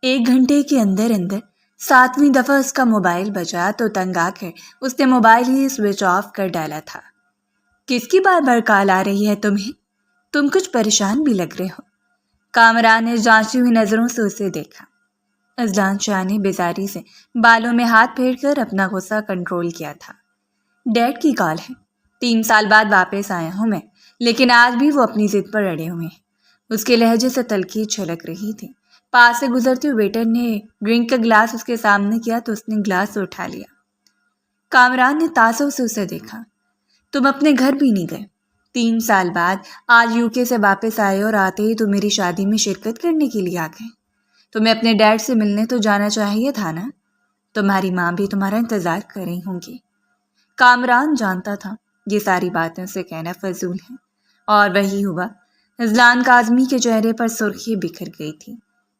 1 گھنٹے کے اندر اندر 7ویں دفعہ اس کا موبائل بجا تو تنگ آ کر اس نے موبائل ہی سوئچ آف کر ڈالا تھا۔ کس کی بار بار کال آ رہی ہے تمہیں؟ تم کچھ پریشان بھی لگ رہے ہو۔ کامران نے جانچی ہوئی نظروں سے اسے دیکھا۔ اذلان شاہ نے بیزاری سے بالوں میں ہاتھ پھیر کر اپنا غصہ کنٹرول کیا تھا۔ ڈیڈ کی کال ہے۔ 3 سال بعد واپس آیا ہوں میں، لیکن آج بھی وہ اپنی ضد پر اڑے ہوئے ہیں۔ اس کے لہجے سے تلخی چھلک رہی تھی۔ پاس سے گزرتے ہوئے ویٹر نے ڈرنک کا گلاس اس کے سامنے کیا تو اس نے گلاس اٹھا لیا۔ کامران نے تعصب سے اسے دیکھا۔ تم اپنے گھر بھی نہیں گئے۔ 3 سال بعد آج UK سے واپس آئے اور آتے ہی تم میری شادی میں شرکت کرنے کے لیے آ گئے۔ تمہیں اپنے ڈیڈ سے ملنے تو جانا چاہیے تھا نا؟ تمہاری ماں بھی تمہارا انتظار کر رہی ہوں گی۔ کامران جانتا تھا یہ ساری باتیں اسے کہنا فضول ہے، اور وہی ہوا۔ اذلان کاظمی کے چہرے پر سرخی بکھر گئی تھی۔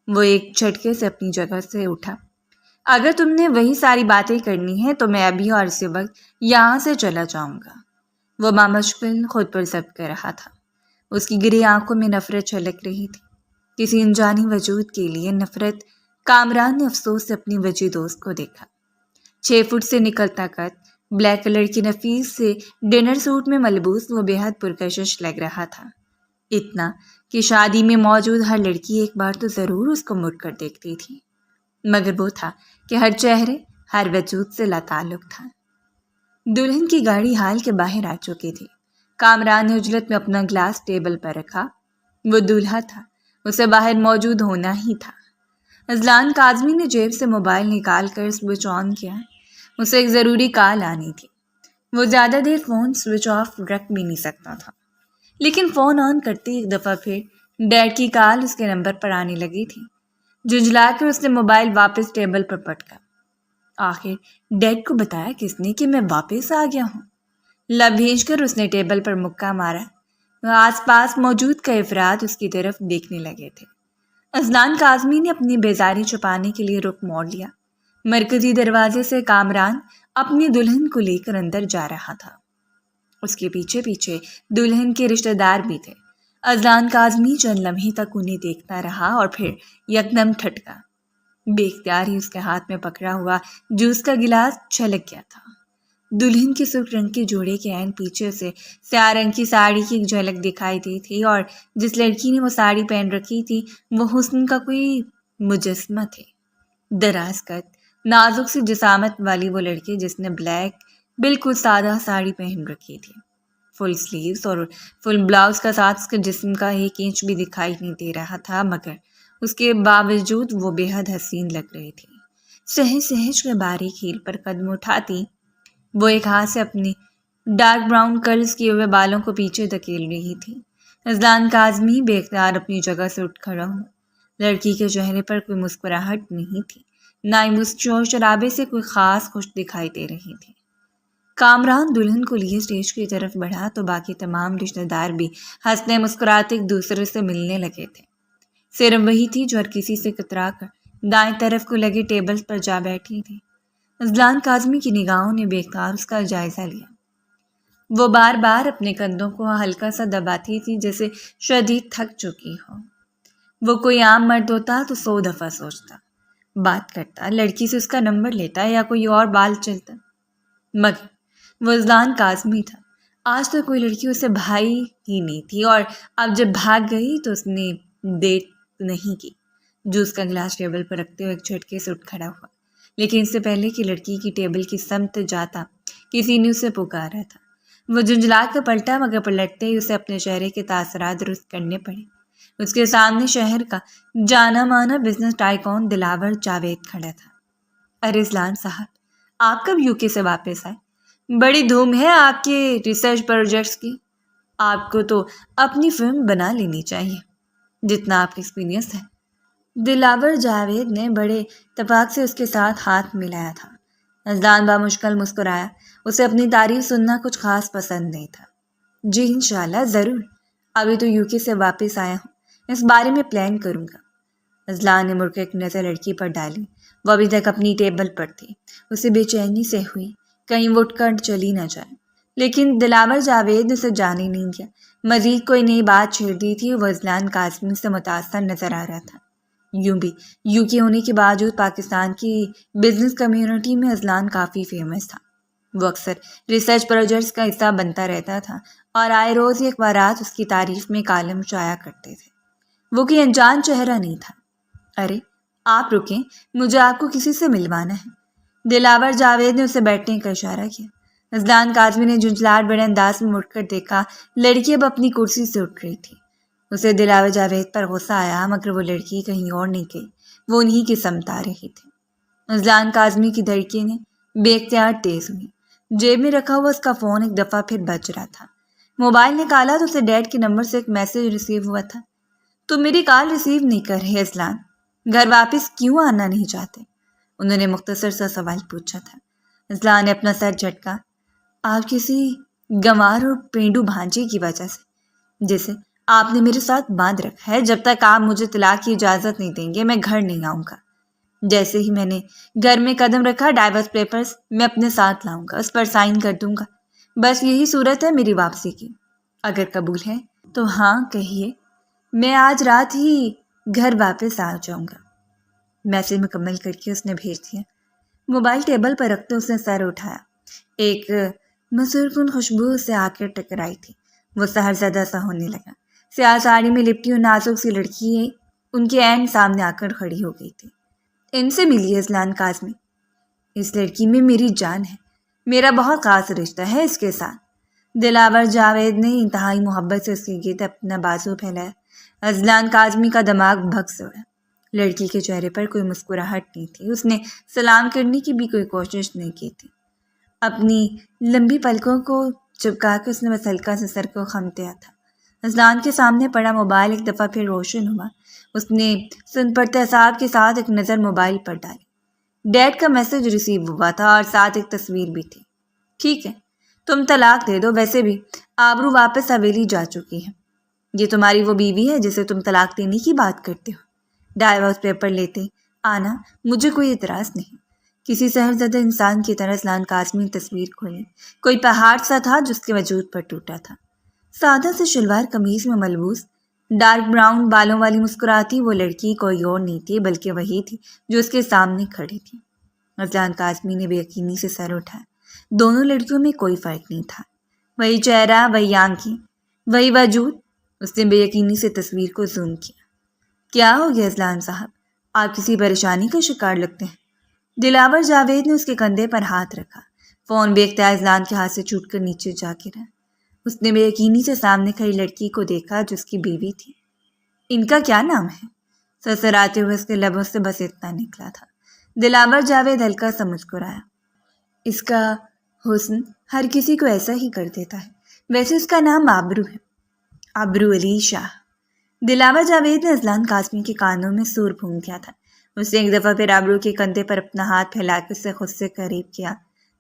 وہ ایک جھٹکے سے اپنی جگہ سے اٹھا۔ اگر تم نے وہی ساری باتیں کرنی ہیں تو میں ابھی اور اسی وقت یہاں سے چلا جاؤں گا۔ وہ مامشکل خود پر ضبط کر رہا تھا۔ اس کی گری آنکھوں میں نفرت چھلک رہی تھی، کسی انجانی وجود کے لیے نفرت۔ کامران نے افسوس سے اپنی وجہ دوست کو دیکھا۔ 6 فٹ سے نکلتا قد، بلیک کلر کی نفیس سے ڈنر سوٹ میں ملبوس وہ بے حد پرکشش لگ رہا تھا، اتنا کہ شادی میں موجود ہر لڑکی ایک بار تو ضرور اس کو مڑ کر دیکھتی تھی، مگر وہ تھا کہ ہر چہرے، ہر وجود سے لاتعلق تھا۔ دلہن کی گاڑی حال کے باہر آ چکی تھی۔ کامران نے عجلت میں اپنا گلاس ٹیبل پر رکھا۔ وہ دولہا تھا، اسے باہر موجود ہونا ہی تھا۔ اذلان کاظمی نے جیب سے موبائل نکال کر سوئچ آن کیا۔ اسے ایک ضروری کال آنی تھی۔ وہ زیادہ دیر فون سوئچ آف رکھ بھی نہیں سکتا تھا، لیکن فون آن کرتے ایک دفعہ پھر ڈیڈ کی کال اس کے نمبر پر آنے لگی تھی۔ جھنجھلا کر اس نے موبائل واپس ٹیبل پر پٹکا۔ آخر ڈیڈ کو بتایا کس نے کہ میں واپس آ گیا ہوں؟ لب بھیج کر اس نے ٹیبل پر مکہ مارا۔ آس پاس موجود کئی افراد اس کی طرف دیکھنے لگے تھے۔ اذلان کاظمی نے اپنی بیزاری چھپانے کے لیے رخ موڑ لیا۔ مرکزی دروازے سے کامران اپنی دلہن کو لے کر اندر جا رہا تھا۔ اس کے پیچھے پیچھے دلہن کے رشتہ دار بھی تھے۔ اذلان کاظمی چند لمحے تک انہیں دیکھتا رہا اور پھر یکدم ٹھٹکا۔ بے اختیار ہی اس کے ہاتھ میں پکڑا ہوا جوس کا گلاس چھلک گیا تھا۔ دلہن کے سرخ رنگ کے جوڑے کے عین پیچھے سے سیاہ رنگ کی ساڑی کی ایک جھلک دکھائی دی تھی، اور جس لڑکی نے وہ ساڑی پہن رکھی تھی وہ حسن کا کوئی مجسمہ تھی۔ دراز قد، نازک سی جسامت والی وہ لڑکی جس نے بلیک بالکل سادہ ساڑی پہن رکھی تھی، فل سلیوز اور فل بلاؤز کا ساتھ اس کے جسم کا 1 انچ بھی دکھائی نہیں دے رہا تھا، مگر اس کے باوجود وہ بے حد حسین لگ رہی تھی۔ سہج سہج کے باریک ہیل پر قدم اٹھاتی وہ ایک ہاتھ سے اپنی ڈارک براؤن کرلز کیے ہوئے بالوں کو پیچھے دھکیل رہی تھی۔ اذلان کاظمی بے اختیار اپنی جگہ سے اٹھ کھڑا ہوا۔ لڑکی کے چہرے پر کوئی مسکراہٹ نہیں تھی، نہ ہی اس شور شرابے سے کوئی خاص خوش دکھائی دے رہی تھی۔ کامران دلہن کو لیے اسٹیج کی طرف بڑھا تو باقی تمام رشتہ دار بھی ہنسنے مسکراتے ایک دوسرے سے ملنے لگے تھے۔ صرف وہی تھی جو ہر کسی سے کترا کر دائیں طرف کو لگے ٹیبل پر جا بیٹھی تھی۔ اذلان کاظمی کی نگاہوں نے بے اختیار اس کا جائزہ لیا۔ وہ بار بار اپنے کندھوں کو ہلکا سا دباتی تھی جیسے شدید تھک چکی ہو۔ وہ کوئی عام مرد ہوتا تو 100 دفعہ سوچتا، بات کرتا، لڑکی سے اس کا نمبر لیتا یا کوئی اور بال چلتا، مگر وہ اذلان کاظمی تھا۔ آج تو کوئی لڑکی اسے بھائی ہی نہیں تھی، اور اب جب بھاگ گئی تو اس نے دیر نہیں کی۔ جوس کا گلاس ٹیبل پر رکھتے ہوئے ایک جھٹکے سے اٹھ کھڑا ہوا، لیکن اس سے پہلے کہ لڑکی کی ٹیبل کی سمت جاتا کسی نے اسے پکارا تھا۔ وہ جھنجھلا کر پلٹا، مگر پلٹتے ہی اسے اپنے چہرے کے تاثرات درست کرنے پڑے۔ اس کے سامنے شہر کا جانا مانا بزنس ٹائکون دلاور جاوید کھڑا تھا۔ ارے اذلان صاحب، آپ کب UK سے واپس آئے؟ بڑی دھوم ہے آپ کے ریسرچ پروجیکٹس کی۔ آپ کو تو اپنی فلم بنا لینی چاہیے، جتنا آپ کا ایکسپیرینس ہے۔ دلاور جاوید نے بڑے اتفاق سے اس کے ساتھ ہاتھ ملایا تھا۔ اذلان بامشکل مسکرایا۔ اسے اپنی تعریف سننا کچھ خاص پسند نہیں تھا۔ جی انشاءاللہ، ضرور۔ ابھی تو UK سے واپس آیا ہوں، اس بارے میں پلان کروں گا۔ اذلان نے مڑ کر ایک نظر لڑکی پر ڈالی۔ وہ ابھی تک اپنی ٹیبل پر تھی۔ اسے بے چینی سے ہوئی کہیں وہ اٹھ کر چلی نہ جائے، لیکن دلاور جاوید نے اسے جانے نہیں دیا۔ مزید کوئی نئی بات چھیڑ دی تھی۔ وہ اذلان کاظمی سے متاثر نظر آ رہا تھا۔ یوں بھی UK ہونے کے باوجود پاکستان کی بزنس کمیونٹی میں اذلان کافی فیمس تھا۔ وہ اکثر ریسرچ پروجیکٹس کا حصہ بنتا رہتا تھا اور آئے روز ہی اخبارات اس کی تعریف میں کالم شائع کرتے تھے۔ وہ کوئی انجان چہرہ نہیں تھا۔ ارے آپ رکیں، مجھے آپ کو کسی سے ملوانا ہے۔ دلاور جاوید نے اسے بیٹھنے کا اشارہ کیا۔ اذلان کاظمی نے جھنجھلاہٹ بڑے انداز میں مڑ کر دیکھا۔ لڑکی اب اپنی کرسی سے اٹھ رہی تھی۔ اسے دلاور جاوید پر غصہ آیا، مگر وہ لڑکی کہیں اور نہیں گئی، وہ انہی کی سمت آ رہی تھی۔ اذلان کاظمی کی دھڑکنیں بے اختیار تیز ہوئی۔ جیب میں رکھا ہوا اس کا فون ایک دفعہ پھر بج رہا تھا۔ موبائل نکالا تو اسے ڈیڈ کے نمبر سے ایک میسج ریسیو ہوا تھا۔ تم میری کال ریسیو نہیں کر رہے اذلان، گھر واپس کیوں آنا نہیں چاہتے؟ انہوں نے مختصر سا سوال پوچھا تھا۔ اذلان نے اپنا سر جھٹکا۔ آپ کسی گنوار اور پینڈو بھانجے کی وجہ سے، جسے آپ نے میرے ساتھ باندھ رکھا ہے، جب تک آپ مجھے طلاق کی اجازت نہیں دیں گے میں گھر نہیں آؤں گا۔ جیسے ہی میں نے گھر میں قدم رکھا ڈائیورس پیپرز میں اپنے ساتھ لاؤں گا، اس پر سائن کر دوں گا۔ بس یہی صورت ہے میری واپسی کی۔ اگر قبول ہے تو ہاں کہیے، میں آج رات ہی گھر واپس آ جاؤں گا۔ میسج مکمل کر کے اس نے بھیج دیا۔ موبائل ٹیبل پر رکھتے اس نے سر اٹھایا۔ ایک مسحور کن خوشبو سے آ کر ٹکرائی تھی۔ وہ سحر زدہ سا ہونے لگا۔ سیاہ ساڑی میں لپٹی ہوئی نازک سی لڑکی ان کے عین سامنے آ کر کھڑی ہو گئی تھی۔ ان سے ملی اذلان کاظمی، اس لڑکی میں میری جان ہے، میرا بہت خاص رشتہ ہے اس کے ساتھ۔ دلاور جاوید نے انتہائی محبت سے اس کے گرد اپنا بازو پھیلایا۔ اذلان کاظمی کا دماغ بھگ سے اڑا۔ لڑکی کے چہرے پر کوئی مسکراہٹ نہیں تھی، اس نے سلام کرنے کی بھی کوئی کوشش نہیں کی تھی۔ اپنی لمبی پلکوں کو چپکا کے اس نے بس ہلکا سے سر کو خمتیا تھا۔ اذلان کے سامنے پڑا موبائل ایک دفعہ پھر روشن ہوا۔ اس نے سن پڑتے حساب کے ساتھ ایک نظر موبائل پر ڈالی۔ ڈیڈ کا میسج ریسیو ہوا تھا اور ساتھ ایک تصویر بھی تھی۔ ٹھیک ہے، تم طلاق دے دو، ویسے بھی آبرو واپس حویلی جا چکی ہے۔ یہ تمہاری وہ بیوی ہے جسے تم طلاق دینے کی بات کرتے ہو۔ ڈائیورس پیپر لیتے آنا، مجھے کوئی اعتراض نہیں۔ کسی سحر زدہ انسان کی طرح اذلان کاظمی تصویر کھولی۔ کوئی پہاڑ سا تھا جو اس کے وجود پر ٹوٹا تھا۔ سادہ سے شلوار قمیض میں ملبوس، ڈارک براؤن بالوں والی مسکراتی وہ لڑکی کوئی اور نہیں تھی بلکہ وہی تھی جو اس کے سامنے کھڑی تھی۔ اذلان کاظمی نے بے یقینی سے سر اٹھایا۔ دونوں لڑکیوں میں کوئی فرق نہیں تھا، وہی چہرہ، وہی آنکھیں، وہی وجود۔ اس نے بے یقینی سے تصویر کو زوم کیا۔ کیا ہو گیا اذلان صاحب، آپ کسی پریشانی کا شکار لگتے ہیں؟ دلاور جاوید نے اس کے کندھے پر ہاتھ رکھا۔ فون بے اختیار اذلان کے ہاتھ سے چھوٹ کر نیچے جا گرا۔ اس نے بے یقینی سے سامنے کھڑی لڑکی کو دیکھا جو اس کی بیوی تھی۔ ان کا کیا نام ہے؟ سرسراتے ہوئے اس کے لبوں سے بس اتنا نکلا تھا۔ دلاور جاوید ہلکا سا مسکرایا۔ اس کا حسن ہر کسی کو ایسا ہی کر دیتا ہے، ویسے اس کا نام آبرو ہے، آبرو علی شاہ۔ دلاور جاوید نے اذلان کاظمی کے کانوں میں سور پھونک دیا تھا۔ اس نے ایک دفعہ پھر آبرو کے کندھے پر اپنا ہاتھ پھیلا کے اسے خود سے قریب کیا۔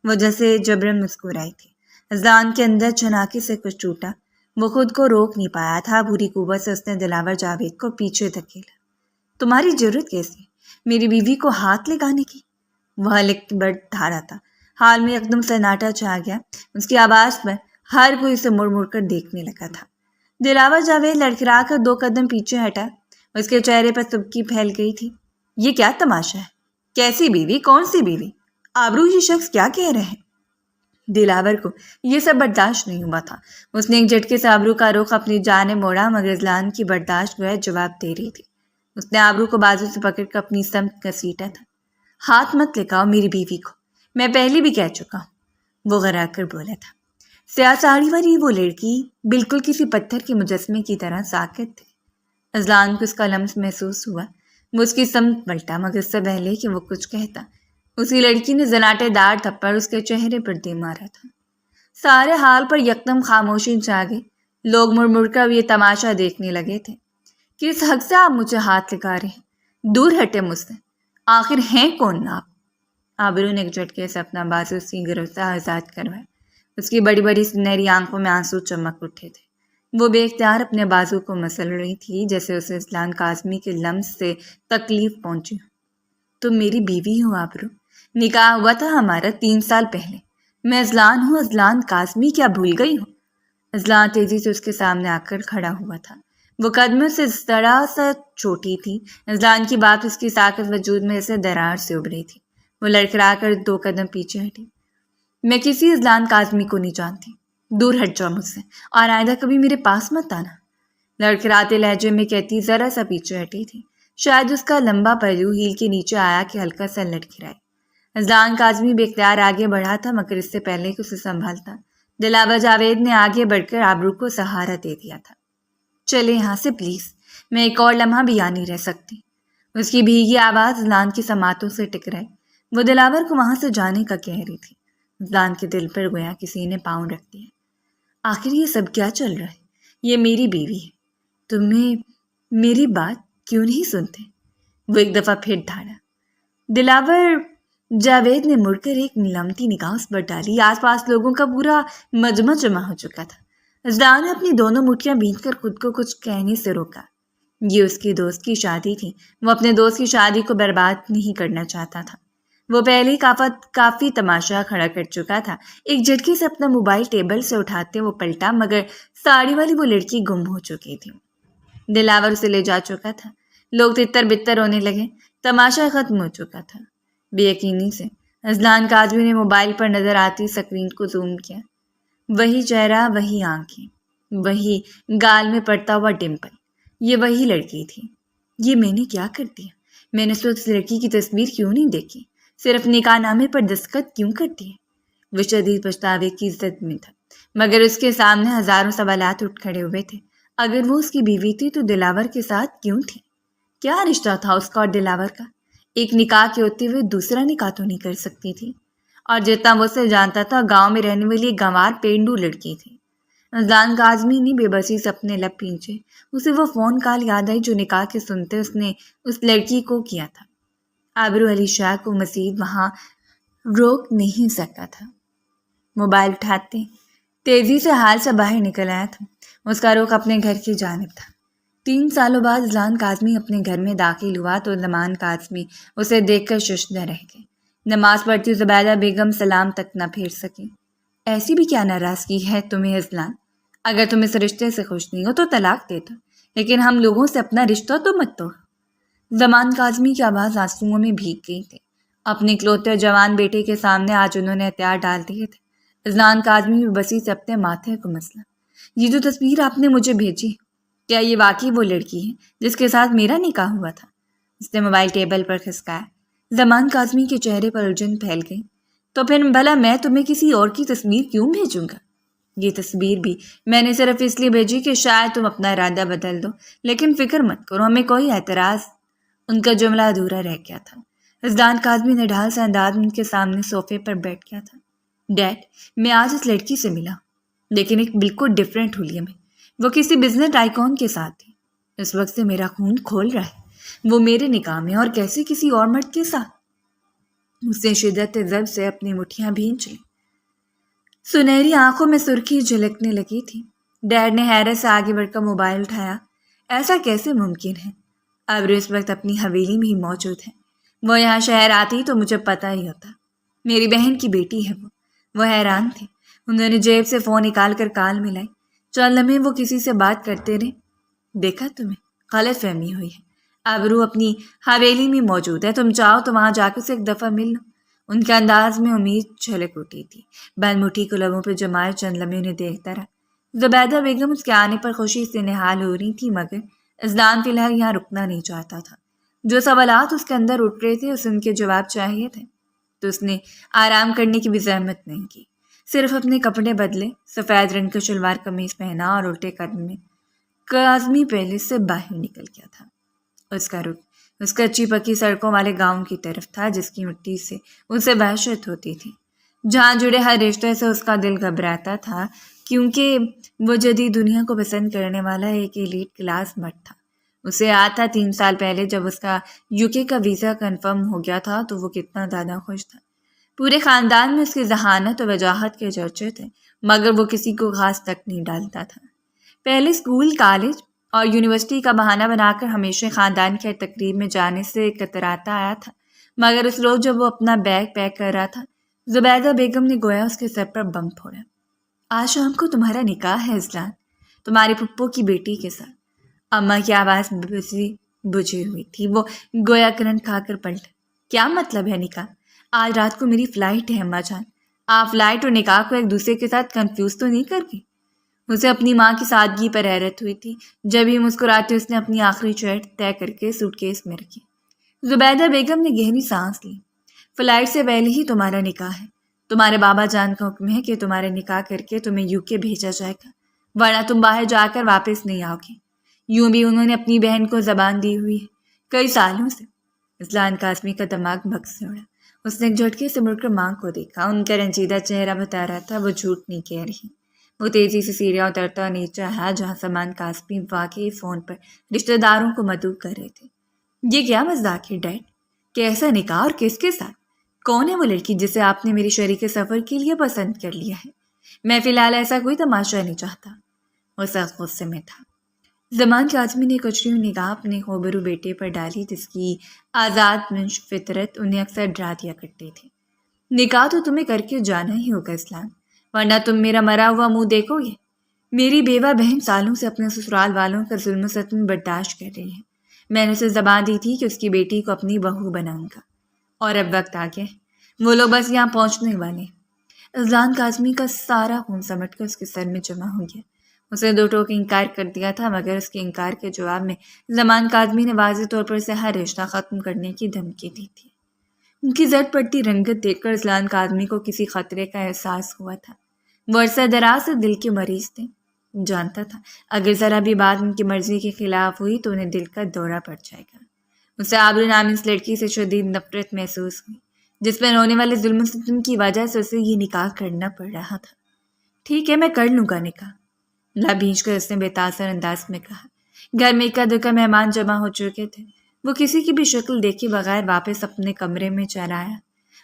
وہ جیسے جبرن مسکرائی تھی۔ اذلان کے اندر چناکے سے کچھ ٹوٹا۔ وہ خود کو روک نہیں پایا تھا۔ بری قوت سے اس نے دلاور جاوید کو پیچھے دھکیلا۔ تمہاری ضرورت کیسی میری بیوی کو ہاتھ لگانے کی؟ وہ ہلک بڑھ دھارا تھا۔ حال میں ایک دم سناٹا چھا گیا۔ اس کی آواز پر ہر کوئی اسے مڑ مڑ کر دیکھنے لگا تھا۔ دلاور جاوید لڑکھڑا کر 2 قدم پیچھے ہٹا۔ اس کے چہرے پر سبکی پھیل گئی تھی۔ یہ کیا تماشا ہے؟ کیسی بیوی؟ کون سی بیوی؟ آبرو یہ شخص کیا کہہ رہے ہیں؟ دلاور کو یہ سب برداشت نہیں ہوا تھا۔ اس نے ایک جھٹکے سے آبرو کا رخ اپنی جانب موڑا، مگر اذلان کی برداشت گویا جواب دے رہی تھی۔ اس نے آبرو کو بازو سے پکڑ کر اپنی سمت گھسیٹا تھا۔ ہاتھ مت لگاؤ میری بیوی کو، میں پہلے بھی کہہ چکا ہوں، وہ غرا کر بولا تھا۔ سیاہ ساڑی والی وہ لڑکی بالکل کسی پتھر کے مجسمے کی طرح ساکت تھی۔ اذلان کو اس کا لمس محسوس ہوا۔ وہ اس کی سمت پلٹا، مگر اس سے پہلے کہ وہ کچھ کہتا اسی لڑکی نے زناٹے دار تھپڑ اس کے چہرے پر دے مارا تھا۔ سارے حال پر یکدم خاموشی چھا گئی۔ لوگ مڑ مڑ کر یہ تماشا دیکھنے لگے تھے۔ کس حق سے آپ مجھے ہاتھ لگا رہے ہیں؟ دور ہٹے مجھ سے، آخر ہیں کون آپ؟ آبرو نے ایک جھٹکے سے اپنا بازو اس کی گرفت سے آزاد کروایا۔ اس کی بڑی بڑی سنہری آنکھوں میں آنسو چمک اٹھے تھے۔ وہ بے اختیار اپنے بازو کو مسل رہی تھی جیسے اسے اذلان کاظمی کے لمس سے تکلیف پہنچی۔ تم میری بیوی ہو آبرو، نکاح ہوا تھا ہمارا 3 سال پہلے۔ میں اذلان ہوں، اذلان کاظمی، کیا بھول گئی ہو؟ اذلان تیزی سے اس کے سامنے آ کر کھڑا ہوا تھا۔ وہ قدموں سے ذرا سا چھوٹی تھی، اذلان کی بات اس کی ساکت وجود میں اسے درار سے ابھری تھی۔ وہ لڑکھڑا کر 2 قدم پیچھے ہٹی۔ میں کسی اذلان کاظمی کو نہیں جانتی، دور ہٹ جاؤ مجھ سے، اور آئندہ کبھی میرے پاس مت آنا، لڑکھڑاتے لہجے میں کہتی ذرا سا پیچھے ہٹی تھی۔ شاید اس کا لمبا پہلو ہیل کے نیچے آیا کہ ہلکا سا لڑکھڑائی۔ اذلان کاظمی بے اختیار آگے بڑھا تھا، مگر اس سے پہلے کہ اسے سنبھالتا، دلاور جاوید نے آگے بڑھ کر آبرو کو سہارا دے دیا تھا۔ چلے یہاں سے پلیز، میں ایک اور لمحہ بھی یہاں نہیں رہ سکتی۔ اس کی بھیگی آواز اذلان کی سماعتوں سے ٹکرائی۔ وہ دلاور کو وہاں سے جانے کا کہہ رہی تھی۔ اذلان کے دل پر گویا کسی نے پاؤں رکھ دیا۔ آخر یہ سب کیا چل رہا ہے؟ یہ میری بیوی ہے، تمہیں میری بات کیوں نہیں سنتے؟ وہ ایک دفعہ پھر دھاڑا۔ دلاور جاوید نے مڑ کر ایک نیلمتی نگاہ اس پر ڈالی۔ آس پاس لوگوں کا پورا مجمع جمع ہو چکا تھا۔ اذلان نے اپنی دونوں مٹھیاں بیندھ کر خود کو کچھ کہنے سے روکا۔ یہ اس کی دوست کی شادی تھی، وہ اپنے دوست کی شادی کو برباد نہیں کرنا چاہتا تھا۔ وہ پہلے ہی کافی تماشا کھڑا کر چکا تھا۔ ایک جھٹکے سے اپنا موبائل ٹیبل سے اٹھاتے وہ پلٹا، مگر ساڑی والی وہ لڑکی گم ہو چکی تھی۔ دلاور اسے لے جا چکا تھا۔ لوگ تتر بتر ہونے لگے، تماشا ختم ہو چکا تھا۔ بے یقینی سے اذلان کاظمی نے موبائل پر نظر آتی اسکرین کو زوم کیا۔ وہی چہرہ، وہی آنکھیں، وہی گال میں پڑتا ہوا ڈمپل، یہ وہی لڑکی تھی۔ یہ میں نے کیا کر دیا؟ میں نے اس لڑکی کی تصویر کیوں نہیں دیکھی؟ صرف نکاح نامے پر دستخط کیوں کر دیے؟ وہ شدید پچھتاوے کی زد میں تھا، مگر اس کے سامنے ہزاروں سوالات اٹھ کھڑے ہوئے تھے۔ اگر وہ اس کی بیوی تھی تو دلاور کے ساتھ کیوں تھی؟ کیا رشتہ تھا اس کا اور دلاور کا؟ ایک نکاح کے ہوتے ہوئے دوسرا نکاح تو نہیں کر سکتی تھی؟ اور جتنا وہ اسے جانتا تھا، گاؤں میں رہنے والی ایک گنوار پینڈو لڑکی تھی۔ اذلان کاظمی نے بے بسی سے اپنے لب پینچے۔ اسے وہ فون کال یاد آئی جو نکاح کے سنتے اس نے اس لڑکی کو کیا تھا۔ آبرو علی شاہ کو مزید وہاں روک نہیں سکا تھا۔ موبائل اٹھاتے تیزی سے حال سے باہر نکل آیا تھا۔ اس کا رخ اپنے گھر کی جانب تھا۔ 3 سالوں بعد اذلان کاظمی اپنے گھر میں داخل ہوا تو زمان کاظمی اسے دیکھ کر ششدر رہ گئے۔ نماز پڑھتی زبیدہ بیگم سلام تک نہ پھیر سکی۔ ایسی بھی کیا ناراضگی ہے تمہیں اذلان؟ اگر تم اس رشتے سے خوش نہیں ہو تو طلاق دے دو، لیکن ہم لوگوں سے اپنا رشتہ تو مت توڑو۔ زمان کاظمی کی آواز آنسوؤں میں بھیگ گئی تھی۔ اپنے اکلوتے جوان بیٹے کے سامنے آج انہوں نے ہتھیار ڈال دیے تھے۔ اذلان کاظمی بے بسی سے اپنے ماتھے کو مسلا۔ یہ جو تصویر آپ نے مجھے بھیجی، کیا یہ واقعی وہ لڑکی ہے جس کے ساتھ میرا نکاح ہوا تھا؟ اس نے موبائل ٹیبل پر کھسکایا۔ زمان کاظمی کے چہرے پر الجھن پھیل گئی۔ تو پھر بھلا میں تمہیں کسی اور کی تصویر کیوں بھیجوں گا؟ یہ تصویر بھی میں نے صرف اس لیے بھیجی کہ شاید تم اپنا ارادہ بدل دو، لیکن فکر مت کرو، ہمیں کوئی اعتراض۔ ان کا جملہ ادھورا رہ گیا تھا۔ اذلان کاظمی نے ڈھال سے انداز میں ان کے سامنے صوفے پر بیٹھ گیا تھا۔ ڈیڈ، میں آج اس لڑکی سے ملا، لیکن ایک بالکل ڈفرینٹ حلیے میں۔ وہ کسی بزنس آئیکن کے ساتھ تھی۔ اس وقت سے میرا خون کھول رہا ہے۔ وہ میرے نکاح میں اور کیسے کسی اور مرد کے ساتھ؟ اس نے شدت ضرب سے اپنی مٹھیاں بھینچ لیں۔ سنہری آنکھوں میں سرخی جھلکنے لگی تھی۔ ڈیڈ نے حیرت سے آگے بڑھ کر موبائل اٹھایا۔ ایسا کیسے ممکن ہے؟ ابرو اس وقت اپنی حویلی میں ہی موجود ہے۔ وہ یہاں شہر آتی تو مجھے پتہ ہی ہوتا۔ میری بہن کی بیٹی ہے وہ حیران تھے۔ انہوں نے جیب سے فون نکال کر کال ملائی۔ چند لمحے وہ کسی سے بات کرتے رہے۔ دیکھا تمہیں غلط فہمی ہوئی ہے، ابرو اپنی حویلی میں موجود ہے، تم چاہو تو وہاں جا کے اسے ایک دفعہ مل لو۔ ان کے انداز میں امید جھلک اٹھی تھی۔ بند مٹھی کو لبوں پہ جمائے چند لمحے انہیں دیکھتا رہا۔ زبیدہ بیگم اس کے آنے پر خوشی سے نہال ہو رہی تھی، مگر اذلان فی الحال یہاں رکنا نہیں چاہتا تھا۔ جو سوالات اس کے اندر اٹھ رہے تھے، اسے ان کے جواب چاہیے تھے، تو اس نے آرام کرنے کی بھی زحمت نہیں کی۔ صرف اپنے کپڑے بدلے، سفید رنگ کا شلوار قمیض پہنا اور الٹے قدم میں کاظمی پیلس سے باہر نکل گیا تھا۔ اس کا رخ اس کچی پکی سڑکوں والے گاؤں کی طرف تھا، جس کی مٹی سے اسے وحشت ہوتی تھی، جہاں جڑے ہر رشتے سے اس کا دل گھبراتا تھا، کیونکہ وہ جدید دنیا کو پسند کرنے والا ایک ایلیٹ کلاس مرد تھا۔ اسے یاد تھا 3 سال پہلے جب اس کا UK کا ویزا کنفرم ہو گیا تھا تو وہ کتنا زیادہ خوش تھا۔ پورے خاندان میں اس کی ذہانت و وجاہت کے چرچے تھے، مگر وہ کسی کو خاص تک نہیں ڈالتا تھا۔ پہلے اسکول، کالج اور یونیورسٹی کا بہانہ بنا کر ہمیشہ خاندان کی تقریب میں جانے سے کتراتا آیا تھا، مگر اس روز جب وہ اپنا بیگ پیک کر رہا تھا، زبیدہ بیگم نے گویا اس کے سر پر بم پھوڑا۔ آج شام کو تمہارا نکاح ہے اذلان، تمہاری پھپھو کی بیٹی کے ساتھ۔ اماں کی آواز بجھی ہوئی تھی۔ وہ گویا کرنٹ کھا کر پلٹ۔ کیا مطلب ہے نکاح؟ آج رات کو میری فلائٹ ہے اماں جان۔ آپ فلائٹ اور نکاح کو ایک دوسرے کے ساتھ کنفیوز تو نہیں کر گئی؟ اسے اپنی ماں کی سادگی پر حیرت ہوئی تھی۔ جب ہی مسکراتے اس نے اپنی آخری چیٹ طے کر کے سوٹ کیس میں رکھی۔ زبیدہ بیگم نے گہری سانس لی۔ فلائٹ سے پہلے ہی تمہارا نکاح ہے۔ تمہارے بابا جان کا حکم ہے کہ تمہارے نکاح کر کے تمہیں UK بھیجا جائے گا، ورنہ تم باہر جا کر واپس نہیں آؤ گے۔ یوں بھی انہوں نے اپنی بہن کو زبان دی ہوئی ہے، کئی سالوں سے۔ اسلان قاسمی کا دماغ بھگ سے اڑا۔ اس نے ایک جھٹکے سے مڑ کر ماں کو دیکھا۔ ان کا رنجیدہ چہرہ بتا رہا تھا وہ جھوٹ نہیں کہہ رہی۔ وہ تیزی سے سیڑھیاں اترتا نیچے آیا جہاں سلمان قاسمی واقعی فون پر رشتہ داروں کو مدعو کر رہے تھے۔ یہ کیا مذاق ہے ڈیڈ؟ کیسا نکاح اور کس کے ساتھ؟ کون ہے وہ لڑکی جسے آپ نے میری شریک سفر کے لیے پسند کر لیا ہے؟ میں فی الحال ایسا کوئی تماشا نہیں چاہتا۔ وہ سخت غصے میں تھا۔ زمان قاسمی نے کچری ہوئی نگاہ اپنے ہوبرو بیٹے پر ڈالی جس کی آزاد منش فطرت انہیں اکثر ڈرا دیا کرتے تھے۔ نکاح تو تمہیں کر کے جانا ہی ہوگا اسلام، ورنہ تم میرا مرا ہوا منہ دیکھو گے۔ میری بیوہ بہن سالوں سے اپنے سسرال والوں کا ظلم و ستم برداشت کر رہی ہے۔ میں نے اسے زبان دی تھی کہ اس کی بیٹی کو اپنی بہو بناؤں گا، اور اب وقت آ گیا، وہ لوگ بس یہاں پہنچنے والے۔ اسلان قاسمی کا سارا خون سمٹ کر اس کے سر میں جمع ہو گیا۔ اسے دو ٹوک انکار کر دیا تھا، مگر اس کے انکار کے جواب میں زمان قاسمی نے واضح طور پر اسے ہر رشتہ ختم کرنے کی دھمکی دی تھی۔ ان کی زرد پڑتی رنگت دیکھ کر اسلان قاسمی کو کسی خطرے کا احساس ہوا تھا۔ وہ عرصہ دراز سے دل کے مریض تھے، جانتا تھا اگر ذرا بھی بات ان کی مرضی کے خلاف ہوئی تو انہیں دل کا دورہ پڑ جائے گا۔ اسے آبرو نامی اس لڑکی سے شدید نفرت محسوس ہوئی جس پر ہونے والے ظلم و ستم کی وجہ سے اسے یہ نکاح کرنا پڑ رہا تھا۔ ٹھیک ہے، میں کر لوں گا نکاح، لب بھینچ کر اس نے بے تاثر انداز میں کہا۔ گھر میں اکا دکا مہمان جمع ہو چکے تھے۔ وہ کسی کی بھی شکل دیکھے بغیر واپس اپنے کمرے میں چلا آیا۔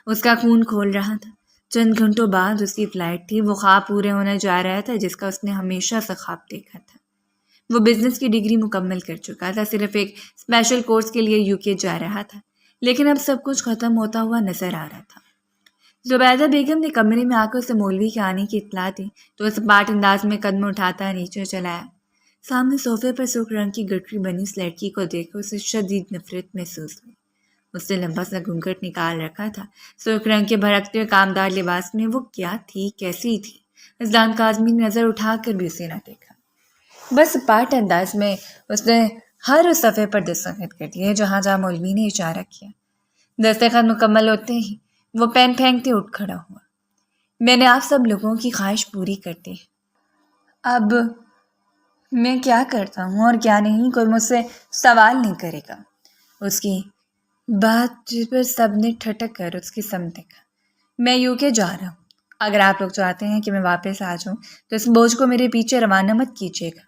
اس کا خون کھول رہا تھا۔ چند گھنٹوں بعد اس کی فلائٹ تھی۔ وہ خواب پورے ہونے جا رہا تھا جس کا اس نے ہمیشہ سے خواب دیکھا تھا۔ وہ بزنس کی ڈگری مکمل کر چکا تھا، صرف ایک اسپیشل کورس کے لیے UK جا رہا تھا، لیکن اب سب کچھ ختم ہوتا ہوا نظر آ رہا تھا۔ زبیدہ بیگم نے کمرے میں آ کر اسے مولوی کے آنے کی اطلاع دی تو اس پاٹ انداز میں قدم اٹھاتا نیچے چلایا۔ سامنے صوفے پر سرخ رنگ کی گٹری بنی اس لڑکی کو دیکھ کر اسے شدید نفرت محسوس ہوئی۔ اس نے لمبا سا گھونگھٹ نکال رکھا تھا، سرخ رنگ کے بھڑکتے ہوئے کامدار لباس میں۔ وہ کیا تھی، کیسی تھی؟ اسلان قاسمی نے نظر اٹھا کر بھی اسے نہ دیکھا۔ بس پاٹ انداز میں اس نے ہر اس صفحے پر دستخط کر دیے جہاں جہاں مولوی نے اشارہ کیا۔ دستخط مکمل ہوتے ہی وہ پین پھینکتے اٹھ کھڑا ہوا۔ میں نے آپ سب لوگوں کی خواہش پوری کر دی۔ اب میں کیا کرتا ہوں اور کیا نہیں کوئی مجھ سے سوال نہیں کرے گا۔ اس کی بات پر سب نے ٹھٹک کر اس کی سمت دیکھا۔ میں UK جا رہا ہوں۔ اگر آپ لوگ چاہتے ہیں کہ میں واپس آ جاؤں تو اس بوجھ کو میرے پیچھے روانہ مت کیجیے گا۔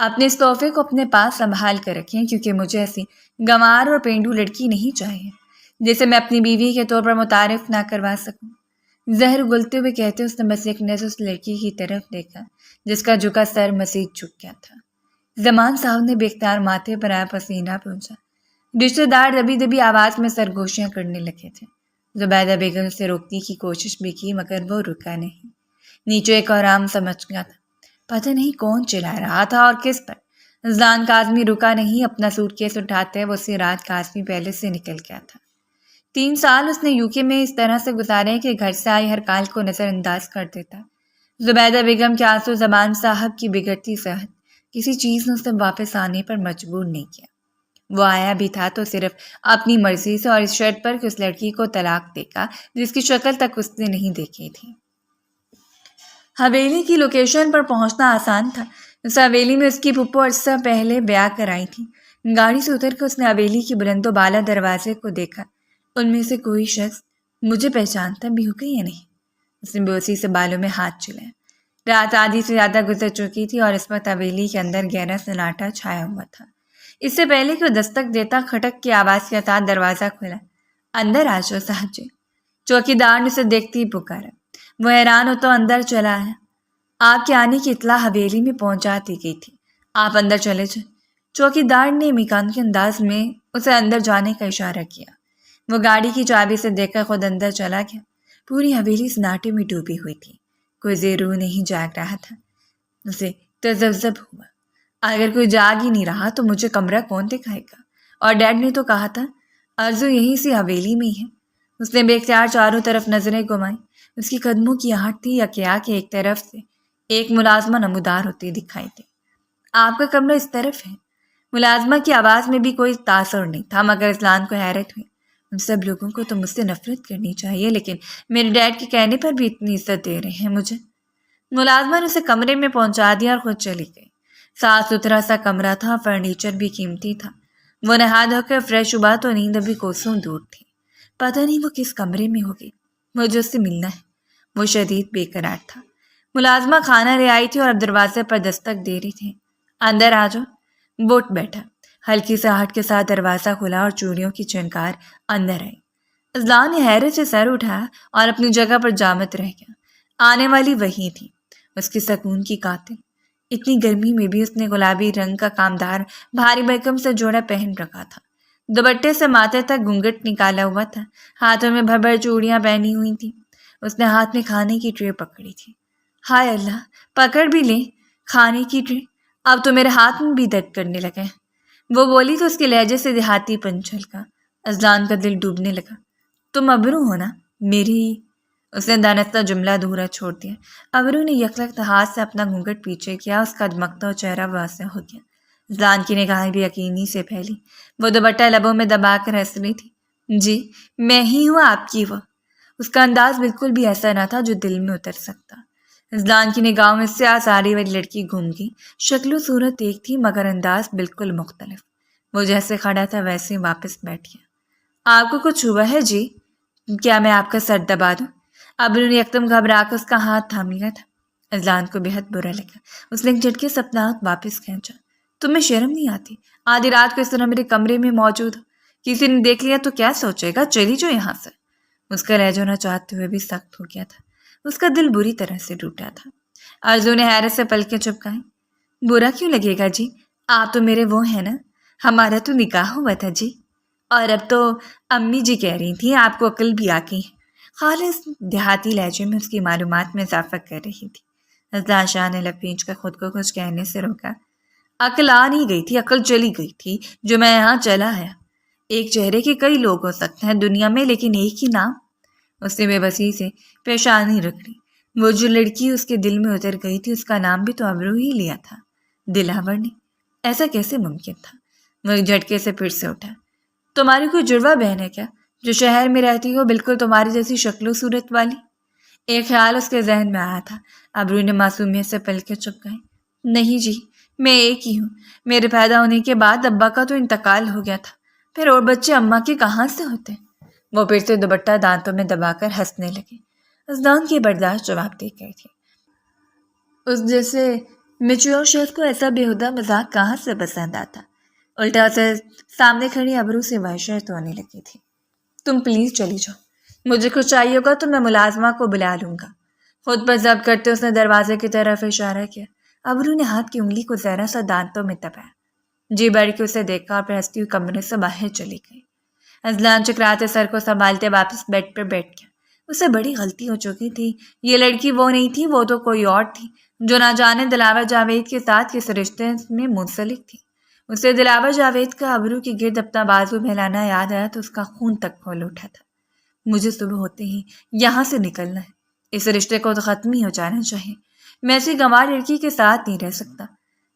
اپنے اس تحفے کو اپنے پاس سنبھال کر رکھیں، کیونکہ مجھے ایسی گنوار اور پینڈو لڑکی نہیں چاہیے جسے میں اپنی بیوی کے طور پر متعارف نہ کروا سکوں۔ زہر گلتے ہوئے کہتے اس نے بس ایک نظر اس لڑکی کی طرف دیکھا جس کا جھکا سر مزید جھک گیا تھا۔ زمان صاحب نے بے اختیار ماتھے پر آیا پسینہ پہنچا۔ رشتہ دار دبی دبی آواز میں سرگوشیاں کرنے لگے تھے۔ زبیدہ بیگم نے اسے روکنے کی کوشش بھی کی مگر وہ رکا نہیں۔ نیچے ایک آرام سمجھ گیا تھا، پتہ نہیں کون چلا رہا تھا اور کس پر۔ اسلان قاسمی رکا نہیں۔ اپنا سوٹ کیس اٹھاتے وہ اسی رات قاسمی پہلے سے نکل گیا تھا۔ 3 سال اس نے UK میں اس طرح سے گزارے کہ گھر سے آئی ہر کال کو نظر انداز کر دیتا۔ زبیدہ بیگم کے آنسو، زمان صاحب کی بگڑتی صحت، کسی چیز نے اسے واپس آنے پر مجبور نہیں کیا۔ وہ آیا بھی تھا تو صرف اپنی مرضی سے اور اس شرط پر کہ اس لڑکی کو طلاق دے گا جس کی شکل تک اس نے نہیں دیکھی تھی۔ حویلی کی لوکیشن پر پہنچنا آسان تھا۔ اس حویلی میں اس کی پھپھو عرصہ پہلے بیاہ کر آئی تھی۔ گاڑی سے اتر کر اس نے حویلی کی بلند و بالا دروازے کو دیکھا۔ ان میں سے کوئی شخص مجھے پہچانتا بھی ہوگا یا نہیں؟ اس نے بے ہوشی سے بالوں میں ہاتھ چلایا۔ رات آدھی سے زیادہ گزر چکی تھی اور اس وقت حویلی کے اندر گہرا سناٹا چھایا ہوا تھا۔ اس سے پہلے کہ وہ دستک دیتا کھٹک کی آواز کے ساتھ دروازہ کھلا۔ اندر آ جاؤ صاحب جی۔ چوکیدار نے اسے دیکھتے ہی پکارا۔ وہ حیران ہو تو اندر چلا آیا۔ آپ کے آنے کی اطلاع حویلی میں پہنچا دی گئی تھی، آپ اندر چلے جائیں۔ چوکیدار نے مکان کے انداز میں اسے اندر جانے کا اشارہ کیا۔ وہ گاڑی کی چابی سے دیکھ کر خود اندر چلا گیا۔ پوری حویلی سناٹے میں ڈوبی ہوئی تھی، کوئی زیر رو نہیں جاگ رہا تھا۔ اسے تذبذب ہوا۔ اگر کوئی جاگ ہی نہیں رہا تو مجھے کمرہ کون دکھائے گا؟ اور ڈیڈ نے تو کہا تھا آرزو یہیں سی حویلی میں ہی ہے۔ اس نے بے اختیار چاروں طرف نظریں گھمائیں۔ اس کی قدموں کی آہٹ تھی یا کیا کہ ایک طرف سے ایک ملازمہ نمودار ہوتی دکھائی تھی۔ آپ کا کمرہ اس طرف ہے۔ ملازمہ کی آواز میں بھی کوئی تاثر نہیں تھا، مگر اذلان کو حیرت ہوئی۔ ان سب لوگوں کو تو مجھ سے نفرت کرنی چاہیے، لیکن میرے ڈیڈ کے کہنے پر بھی اتنی عزت دے رہے ہیں مجھے۔ ملازمہ نے اسے کمرے میں پہنچا دیا اور خود چلی گئی۔ صاف ستھرا سا کمرہ تھا، فرنیچر بھی قیمتی تھا۔ وہ نہا دھو کر فریش ہوا تو نیند ابھی کوسوں دور تھی۔ پتہ نہیں وہ کس کمرے میں ہوگی، مجھے اس سے ملنا ہے۔ وہ شدید بے قرار تھا۔ ملازمہ کھانا لے آئی تھی اور اب دروازے پر دستک دے رہی تھی۔ اندر آ جاؤ۔ وہ اٹھ بیٹھا۔ ہلکی سے آہٹ کے ساتھ دروازہ کھلا اور چوڑیوں کی چنکار اندر آئی۔ اذلان نے حیرت سے سر اٹھایا اور اپنی جگہ پر جامد رہ گیا۔ آنے والی وہی تھی، اس کی سکون کی قاتل۔ اتنی گرمی میں بھی اس نے گلابی رنگ کا کامدار بھاری بھرکم سے جوڑا پہن رکھا تھا۔ دوپٹے سے ماتھے تک گھونگھٹ نکالا ہوا تھا، ہاتھوں میں بھر بھر چوڑیاں پہنی ہوئی تھیں۔ اس نے ہاتھ میں کھانے کی ٹرے پکڑی تھی۔ ہائے اللہ، پکڑ بھی لیں کھانے کی ٹرے، اب تو میرے ہاتھ میں بھی درد کرنے لگے۔ وہ بولی تو اس کے لہجے سے دیہاتی پن چھلکا۔ اذلان کا دل ڈوبنے لگا۔ تم ابرو ہو نا؟ میری؟ اس نے دانستہ جملہ ادھورا چھوڑ دیا۔ ابرو نے یکلخت ہاتھ سے اپنا گھونگھٹ پیچھے کیا، اس کا دمکتا چہرہ واضح ہو گیا۔ اذلان کی نگاہیں بھی یقینی سے پھیلی۔ وہ دوپٹہ لبوں میں دبا کر ہنس رہی تھی۔ جی میں ہی ہوں آپ کی وہ۔ اس کا انداز بالکل بھی ایسا نہ تھا جو دل میں اتر سکتا۔ اذلان کی نگاہوں میں سیاہ ساڑی والی لڑکی گھوم گئی۔ شکل و صورت ایک تھی مگر انداز بالکل مختلف۔ وہ جیسے کھڑا تھا ویسے واپس بیٹھ گیا۔ آپ کو کچھ ہوا ہے جی؟ کیا میں آپ کا سر دبا دوں؟ ابرو نے یکدم گھبرا کر اس کا ہاتھ تھام لیا تھا۔ اذلان کو بے حد برا لگا۔ اس نے ایک جھٹکے سے اپنا ہاتھ واپس کھینچا۔ تمہیں شرم نہیں آتی؟ آدھی رات کو اس طرح میرے کمرے میں موجود ہو؟ کسی نے دیکھ لیا تو کیا سوچے گا؟ چلی جو یہاں سے۔ اس کا لہجہ نہ چاہتے ہوئے بھی سخت ہو گیا تھا۔ اس کا دل بری طرح سے ٹوٹا تھا۔ آرزو نے حیرت سے پلکیں چپکائیں۔ برا کیوں لگے گا جی؟ آپ تو میرے وہ ہیں نا، ہمارا تو نکاح ہوا تھا جی۔ اور اب تو امی جی کہہ رہی تھیں آپ کو عقل بھی آ گئی ہے۔ خالص دیہاتی لہجے میں اس کی معلومات میں اضافہ کر رہی تھی۔ اذلان شاہ نے لب کھینچ کر خود کو کچھ کہنے سے روکا۔ عقل آ نہیں گئی تھی، عقل چلی گئی تھی جو میں یہاں چلا ہے۔ ایک چہرے کے کئی لوگ ہو سکتے ہیں دنیا میں، لیکن ایک ہی نام؟ اس نے بے بسی سے پیشانی رکھ لی۔ وہ جو لڑکی اس کے دل میں اتر گئی تھی اس کا نام بھی تو ابرو ہی لیا تھا، دلاور نے۔ ایسا کیسے ممکن تھا؟ وہ ایک جھٹکے سے پھر سے اٹھا۔ تمہاری کوئی جڑواں بہن ہے کیا جو شہر میں رہتی ہو، بالکل تمہاری جیسی شکل و صورت والی؟ ایک خیال اس کے ذہن میں آیا تھا۔ ابرو نے معصومیت سے پلکیں چپکائیں۔ نہیں جی، میں ایک ہی ہوں۔ میرے پیدا ہونے کے بعد ابا کا تو انتقال ہو گیا تھا، پھر اور بچے اماں کے کہاں سے ہوتے؟ وہ پھر سے دوپٹہ دانتوں میں دبا کر ہنسنے لگے۔ اذلان کی برداشت جواب دے گئی تھی۔ اس جیسے میچور شخص کو ایسا بےہودہ مذاق کہاں سے پسند آتا؟ الٹا اسے سامنے کھڑی ابرو سے وحشت ہونے لگی تھی۔ تم پلیز چلی جاؤ، مجھے کچھ چاہیے ہوگا تو میں ملازمہ کو بلا لوں گا۔ خود پر ضبط کرتے اس نے دروازے کی طرف اشارہ کیا۔ ابرو نے ہاتھ کی انگلی کو ذرا سا دانتوں میں دبایا، جی بڑھ کے اسے دیکھا اور پھر ہنستی ہوئی کمرے سے باہر چلی گئی۔ اذلان چکراتے سر کو سنبھالتے واپس بیڈ پر بیٹھ گیا۔ اسے بڑی غلطی ہو چکی تھی۔ یہ لڑکی وہ نہیں تھی، وہ تو کوئی اور تھی جو نہ جانے دلاور جاوید کے ساتھ کس رشتے میں منسلک تھی۔ اسے دلاور جاوید کا ابرو کے گرد اپنا بازو پھیلانا یاد آیا تو اس کا خون تک کھول اٹھا تھا۔ مجھے صبح ہوتے ہی یہاں سے نکلنا ہے، اس رشتے کو تو ختم ہی ہو جانا چاہیے۔ میں ایسی گنوار لڑکی کے ساتھ نہیں رہ سکتا۔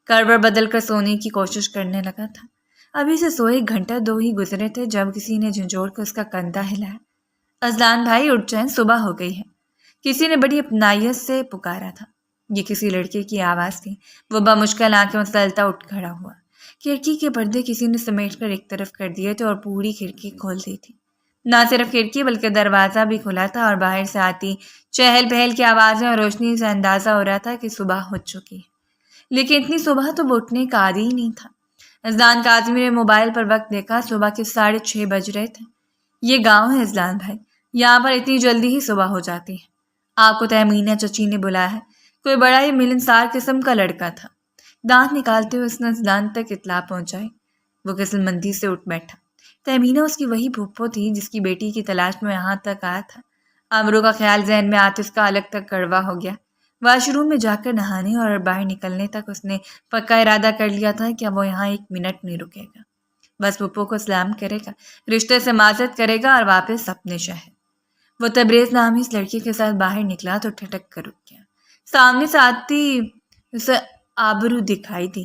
کروٹ بدل کر سونے کی کوشش کرنے لگا تھا۔ ابھی سے سوئے 1 گھنٹہ 2 ہی گزرے تھے جب کسی نے جھنجھوڑ کر اس کا کندھا ہلایا۔ اذلان بھائی اٹھ جائیں، صبح ہو گئی ہے۔ کسی نے بڑی اپنائیت سے پکارا تھا۔ یہ کسی لڑکے کی آواز تھی۔ وہ بمشکل آنکھیں مسلسل اٹھ کھڑا ہوا۔ کھڑکی کے پردے کسی نے سمیٹ کر ایک طرف کر دیے تھے اور پوری کھڑکی کھول دی تھی۔ نہ صرف کھڑکی بلکہ دروازہ بھی کھلا تھا اور باہر سے آتی چہل پہل کی آوازیں اور روشنی سے اندازہ ہو رہا تھا کہ صبح ہو چکی ہے۔ لیکن اتنی صبح تو وہ اٹھنے کا عادی ہی نہیں تھا۔ اذلان کاظمی نے موبائل پر وقت دیکھا، صبح کے 6:30 بج رہے تھے۔ یہ گاؤں ہے اذلان بھائی، یہاں پر اتنی جلدی ہی صبح ہو جاتی ہے۔ آپ کو تہمینہ چچی نے بلایا ہے، کوئی بڑا ہی ملنسار قسم کا لڑکا تھا۔ دانت نکالتے ہوئے اس نے اذلان تک اطلاع پہنچائی۔ وہ کسل مندی سے اٹھ بیٹھا۔ تہمینہ اس کی وہی پھوپھو تھی جس کی بیٹی کی تلاش میں یہاں تک آیا تھا۔ ابرو کا خیال ذہن میں آتے اس کا الگ تک کڑوا ہو گیا۔ واش روم میں جا کر نہانے اور باہر نکلنے تک اس نے پکا ارادہ کر لیا تھا کہ اب وہ یہاں 1 منٹ نہیں رکے گا، بس پھپھو کو سلام کرے گا، رشتے سے معذرت کرے گا اور واپس اپنے شہر۔ وہ تبریز نامی اس لڑکی کے ساتھ باہر نکلا تو ٹھٹک کر رک گیا۔ سامنے سے آتی اسے آبرو دکھائی دی۔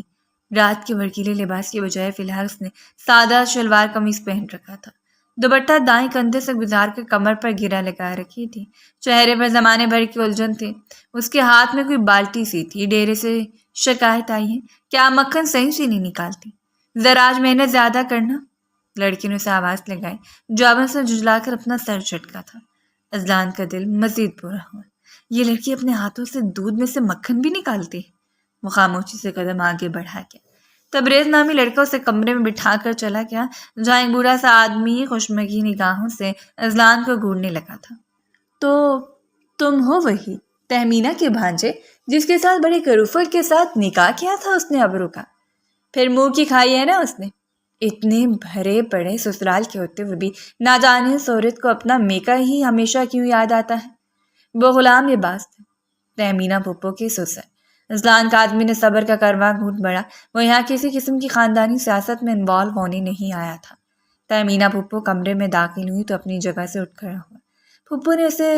رات کے ورکیلے لباس کی بجائے فی الحال اس نے سادہ شلوار قمیص پہن رکھا تھا۔ دوپٹہ دائیں کندھے سے گزار کر کمر پر گرہ لگا رکھی تھی۔ چہرے پر زمانے بھر کی الجھن تھی۔ اس کے ہاتھ میں کوئی بالٹی سی تھی۔ ڈیرے سے شکایت آئی ہے کہ آپ مکھن صحیح سے نہیں نکالتی، ذرا آج محنت زیادہ کرنا۔ لڑکی نے اسے آواز لگائی۔ جواباً سے جھجلا کر اپنا سر جھٹکا تھا۔ اذلان کا دل مزید برا ہوا۔ یہ لڑکی اپنے ہاتھوں سے دودھ میں سے مکھن بھی نکالتی۔ وہ خاموشی سے قدم آگے بڑھا گیا۔ تبریز نامی لڑکا اسے کمرے میں بٹھا کر چلا گیا، جہاں ایک بوڑھا سا آدمی خوشمگی نگاہوں سے اذلان کو گھورنے لگا تھا۔ تو تم ہو وہی تہمینہ کے بھانجے جس کے ساتھ بڑے کروفل کے ساتھ نکاح کیا تھا اس نے ابرو کا؟ پھر منہ کی کھائی ہے نا اس نے؟ اتنے بھرے پڑے سسرال کے ہوتے ہوئے بھی نہ جانے اس عورت کو اپنا میکا ہی ہمیشہ کیوں یاد آتا ہے۔ وہ غلام لباس تھے، تہمینہ پھپھو کی سسر۔ اذلان کا آدمی نے صبر کا کروا گھونٹ بڑھا۔ وہ یہاں کسی قسم کی خاندانی سیاست میں انوالو ہونے نہیں آیا تھا۔ تہمینہ پھپھو کمرے میں داخل ہوئی تو اپنی جگہ سے اٹھ کھڑا ہوا۔ پھپھو نے اسے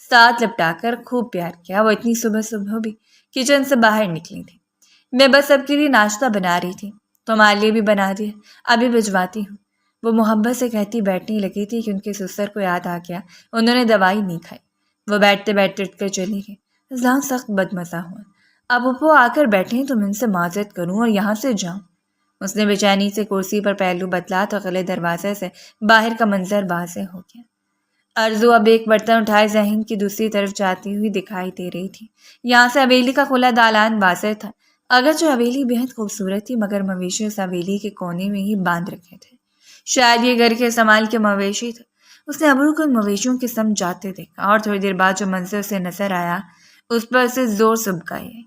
ساتھ لپٹا کر خوب پیار کیا۔ وہ اتنی صبح صبح بھی کچن سے باہر نکلی تھی۔ میں بس سب کے لیے ناشتہ بنا رہی تھی، تمہارے لیے بھی بنا دیا، ابھی بھجواتی ہوں۔ وہ محبت سے کہتی بیٹھنے لگی تھی کہ ان کے سسر کو یاد آ گیا، انہوں نے دوائی نہیں کھائی۔ وہ بیٹھتے بیٹھتے اٹھ کر چلی گئی۔ اذلان سخت بدمزہ ہوا۔ اب پھپھو آ کر بیٹھیں تو میں ان سے معذرت کروں اور یہاں سے جاؤں۔ اس نے بے چینی سے کرسی پر پہلو بدلا تو اگلے دروازے سے باہر کا منظر واضح ہو گیا۔ ارزو اب ایک برتن اٹھائے ذہن کی دوسری طرف جاتی ہوئی دکھائی دے رہی تھی۔ یہاں سے حویلی کا کھلا دالان واضح تھا۔ اگرچہ حویلی بہت خوبصورت تھی مگر مویشی اس حویلی کے کونے میں ہی باندھ رکھے تھے۔ شاید یہ گھر کے استعمال کے مویشی تھے۔ اس نے ابرو کو ان مویشیوں کے سمت جاتے دیکھا اور تھوڑی دیر بعد جو منظر اسے نظر آیا اس پر اسے زور سبکائی ہے۔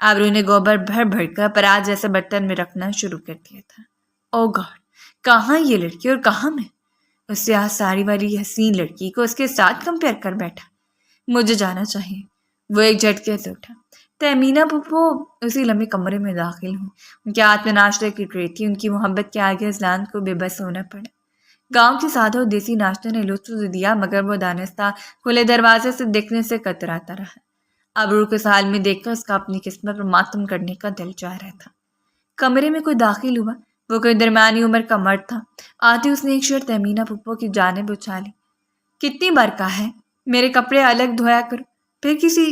ابرو نے گوبر بھر بھر کر پرات جیسے برتن میں رکھنا شروع کر دیا تھا۔ او گاڈ، کہاں یہ لڑکی اور کہاں میں؟ اس سیاہ ساڑی والی حسین لڑکی کو اس کے ساتھ کمپیئر کر بیٹھا۔ مجھے جانا چاہیے۔ وہ ایک جھٹکے سے اٹھا۔ تہمینہ پھپھو اسی لمبے کمرے میں داخل ہوئی۔ ان کے ہاتھ میں ناشتے کی ٹرے تھی۔ ان کی محبت کے آگے اذلان کو بے بس ہونا پڑا۔ گاؤں کے سادہ اور دیسی ناشتے نے لطف دیا مگر وہ دانستہ کھلے دروازے سے دیکھنے سے کتراتا رہا۔ ابرو کے حال میں دیکھ کر اس کا اپنی قسمت پر ماتم کرنے کا دل چاہ رہا تھا۔ کمرے میں کوئی داخل ہوا۔ وہ کوئی درمیانی عمر کا مرد تھا۔ آتے اس نے ایک شرٹ تہمینہ پھپھو کی جانب اچھالی۔ کتنی بار کہا ہے میرے کپڑے الگ دھویا کرو، پھر کسی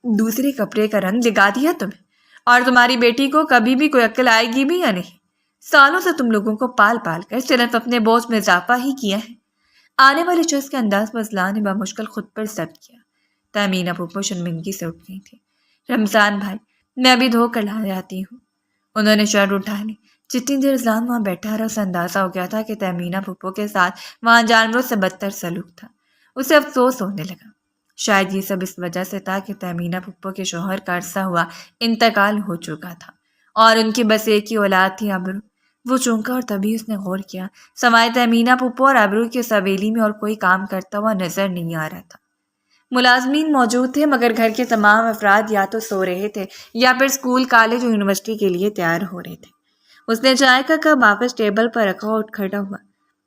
دوسرے کپڑے کا رنگ لگا دیا تمہیں؟ اور تمہاری بیٹی کو کبھی بھی کوئی عقل آئے گی بھی یا نہیں؟ سالوں سے تم لوگوں کو پال پال کر صرف اپنے بوجھ میں اضافہ ہی کیا ہے۔ آنے والے شخص کے انداز پر اذلان نے بمشکل خود پر ضبط کیا۔ تہمینہ پھپھو شرمندگی سے اٹھ گئی تھی۔ رمضان بھائی، میں ابھی دھو کر لا جاتی ہوں۔ انہوں نے شرٹ اٹھا لی۔ جتنی دیر اذلان وہاں بیٹھا رہا اسے اندازہ ہو گیا تھا کہ تہمینہ پھپھو کے ساتھ وہاں جانوروں سے بدتر سلوک تھا۔ اسے افسوس ہونے لگا۔ شاید یہ سب اس وجہ سے تھا کہ تہمینہ پھپھو کے شوہر کا عرصہ ہوا انتقال ہو چکا تھا اور ان کی بس ایک ہی اولاد تھی، ابرو۔ وہ چونکا اور تبھی اس نے غور کیا سوائے تہمینہ پھپھو اور ابرو کی اس حویلی میں اور کوئی کام کرتا ہوا نظر نہیں آ رہا تھا۔ ملازمین موجود تھے مگر گھر کے تمام افراد یا تو سو رہے تھے یا پھر اسکول، کالج اور یونیورسٹی کے لیے تیار ہو رہے تھے۔ اس نے چائے کا کپ واپس ٹیبل پر رکھا اور کھڑا ہوا۔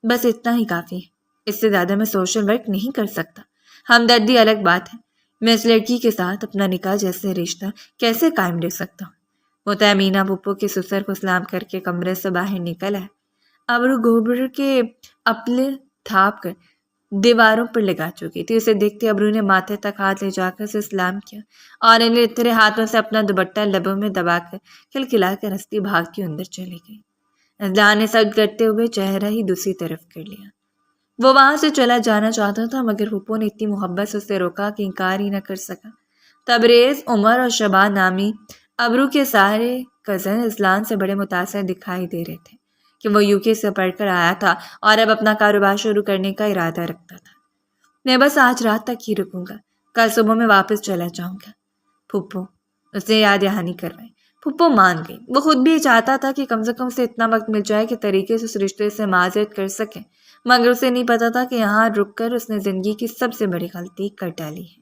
بس اتنا ہی کافی ہے، اس سے زیادہ میں سوشل ورک نہیں کر سکتا۔ ہمدردی الگ بات ہے، میں اس لڑکی کے ساتھ اپنا نکاح جیسے رشتہ کیسے قائم رکھ سکتا ہوں؟ وہ تہمینہ پھپھو کے سسر کو سلام کر کے کمرے سے باہر نکل آئے۔ ابرو گوبر کے اپلے تھاپ کر دیواروں پر لگا چکی تھی۔ اسے دیکھتے ابرو نے ماتھے تک ہاتھ لے جا کر اسے سلام کیا اور انہیں اترے ہاتھوں سے اپنا دوپٹہ لبوں میں دبا کر کھلکھلا کر ہنستی بھاگ کے اندر چلی گئی۔ اذلان نے سجد کرتے ہوئے چہرہ ہی دوسری طرف کر لیا۔ وہ وہاں سے چلا جانا چاہتا تھا مگر پھپھو نے اتنی محبت سے اسے روکا کہ انکار ہی نہ کر سکا۔ تبریز، عمر اور شبان نامی ابرو کے سارے کزن اذلان سے بڑے متاثر دکھائی دے رہے تھے کہ وہ UK سے پڑھ کر آیا تھا اور اب اپنا کاروبار شروع کرنے کا ارادہ رکھتا تھا۔ میں بس آج رات تک ہی رکوں گا، کل صبح میں واپس چلا جاؤں گا۔ پھپھو، اس نے یاد دہانی کروائی۔ پھپھو مان گئی۔ وہ خود بھی چاہتا تھا کہ کم سے کم اسے اتنا وقت مل جائے کہ طریقے سے اس رشتے سے معذرت کر سکے مگر اسے نہیں پتا تھا کہ یہاں رک کر اس نے زندگی کی سب سے بڑی غلطی کر ڈالی ہے۔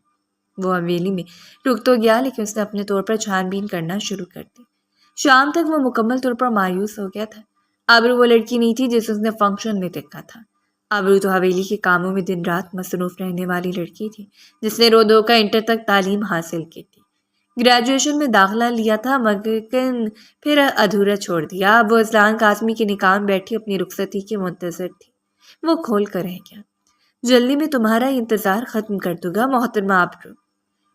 وہ حویلی میں رک تو گیا لیکن اس نے اپنے طور پر چھان بین کرنا شروع کر دی۔ شام تک وہ مکمل طور پر مایوس ہو گیا تھا۔ ابرو وہ لڑکی نہیں تھی جسے اس نے فنکشن میں دیکھا تھا۔ ابرو تو حویلی کے کاموں میں دن رات مصروف رہنے والی لڑکی تھی جس نے رو کا انٹر تک تعلیم حاصل کی تھی۔ گریجویشن میں داخلہ لیا تھا مگر پھر ادھورا چھوڑ دیا۔ اب وہ اذلان قاسمی کے نکاح میں بیٹھی اپنی رخصتی کے منتظر تھی۔ وہ کھول کر رہ گیا۔ جلدی میں تمہارا انتظار ختم کر دوں گا محترمہ ابرو۔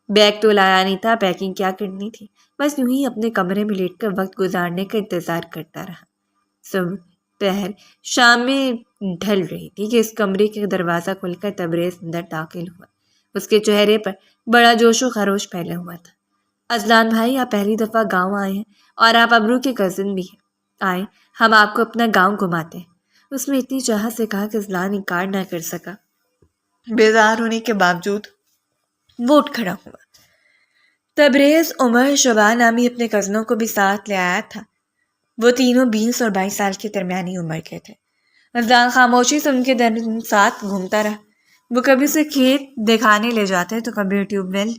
بیگ تو لایا نہیں تھا، پیکنگ کیا کرنی تھی؟ بس یوں ہی اپنے کمرے میں لیٹ کر وقت گزارنے کا انتظار کرتا رہا۔ صبح پہر شام میں ڈھل رہی تھی کہ اس کمرے کا دروازہ کھل کر تبریز اندر داخل ہوا۔ اس کے چہرے پر بڑا جوش و خروش پھیلا ہوا تھا۔ اذلان بھائی، آپ پہلی دفعہ گاؤں آئے ہیں اور آپ ابرو کے کزن بھی ہیں۔ آئیں، ہم آپ کو اپنا گاؤں گھماتے ہیں۔ اس نے اتنی چاہت سے کہا کہ اذلان انکار نہ کر سکا۔ بیزار ہونے کے باوجود وہ اٹھ کھڑا ہوا۔ تبریز عمر شبان نامی اپنے کزنوں کو بھی ساتھ لے آیا تھا۔ وہ تینوں 20 اور 22 سال کے درمیانی عمر کے تھے۔ اذلان خاموشی سے ان کے ساتھ گھومتا رہا۔ وہ کبھی اسے کھیت دکھانے لے جاتے تو کبھی ٹیوب ویل۔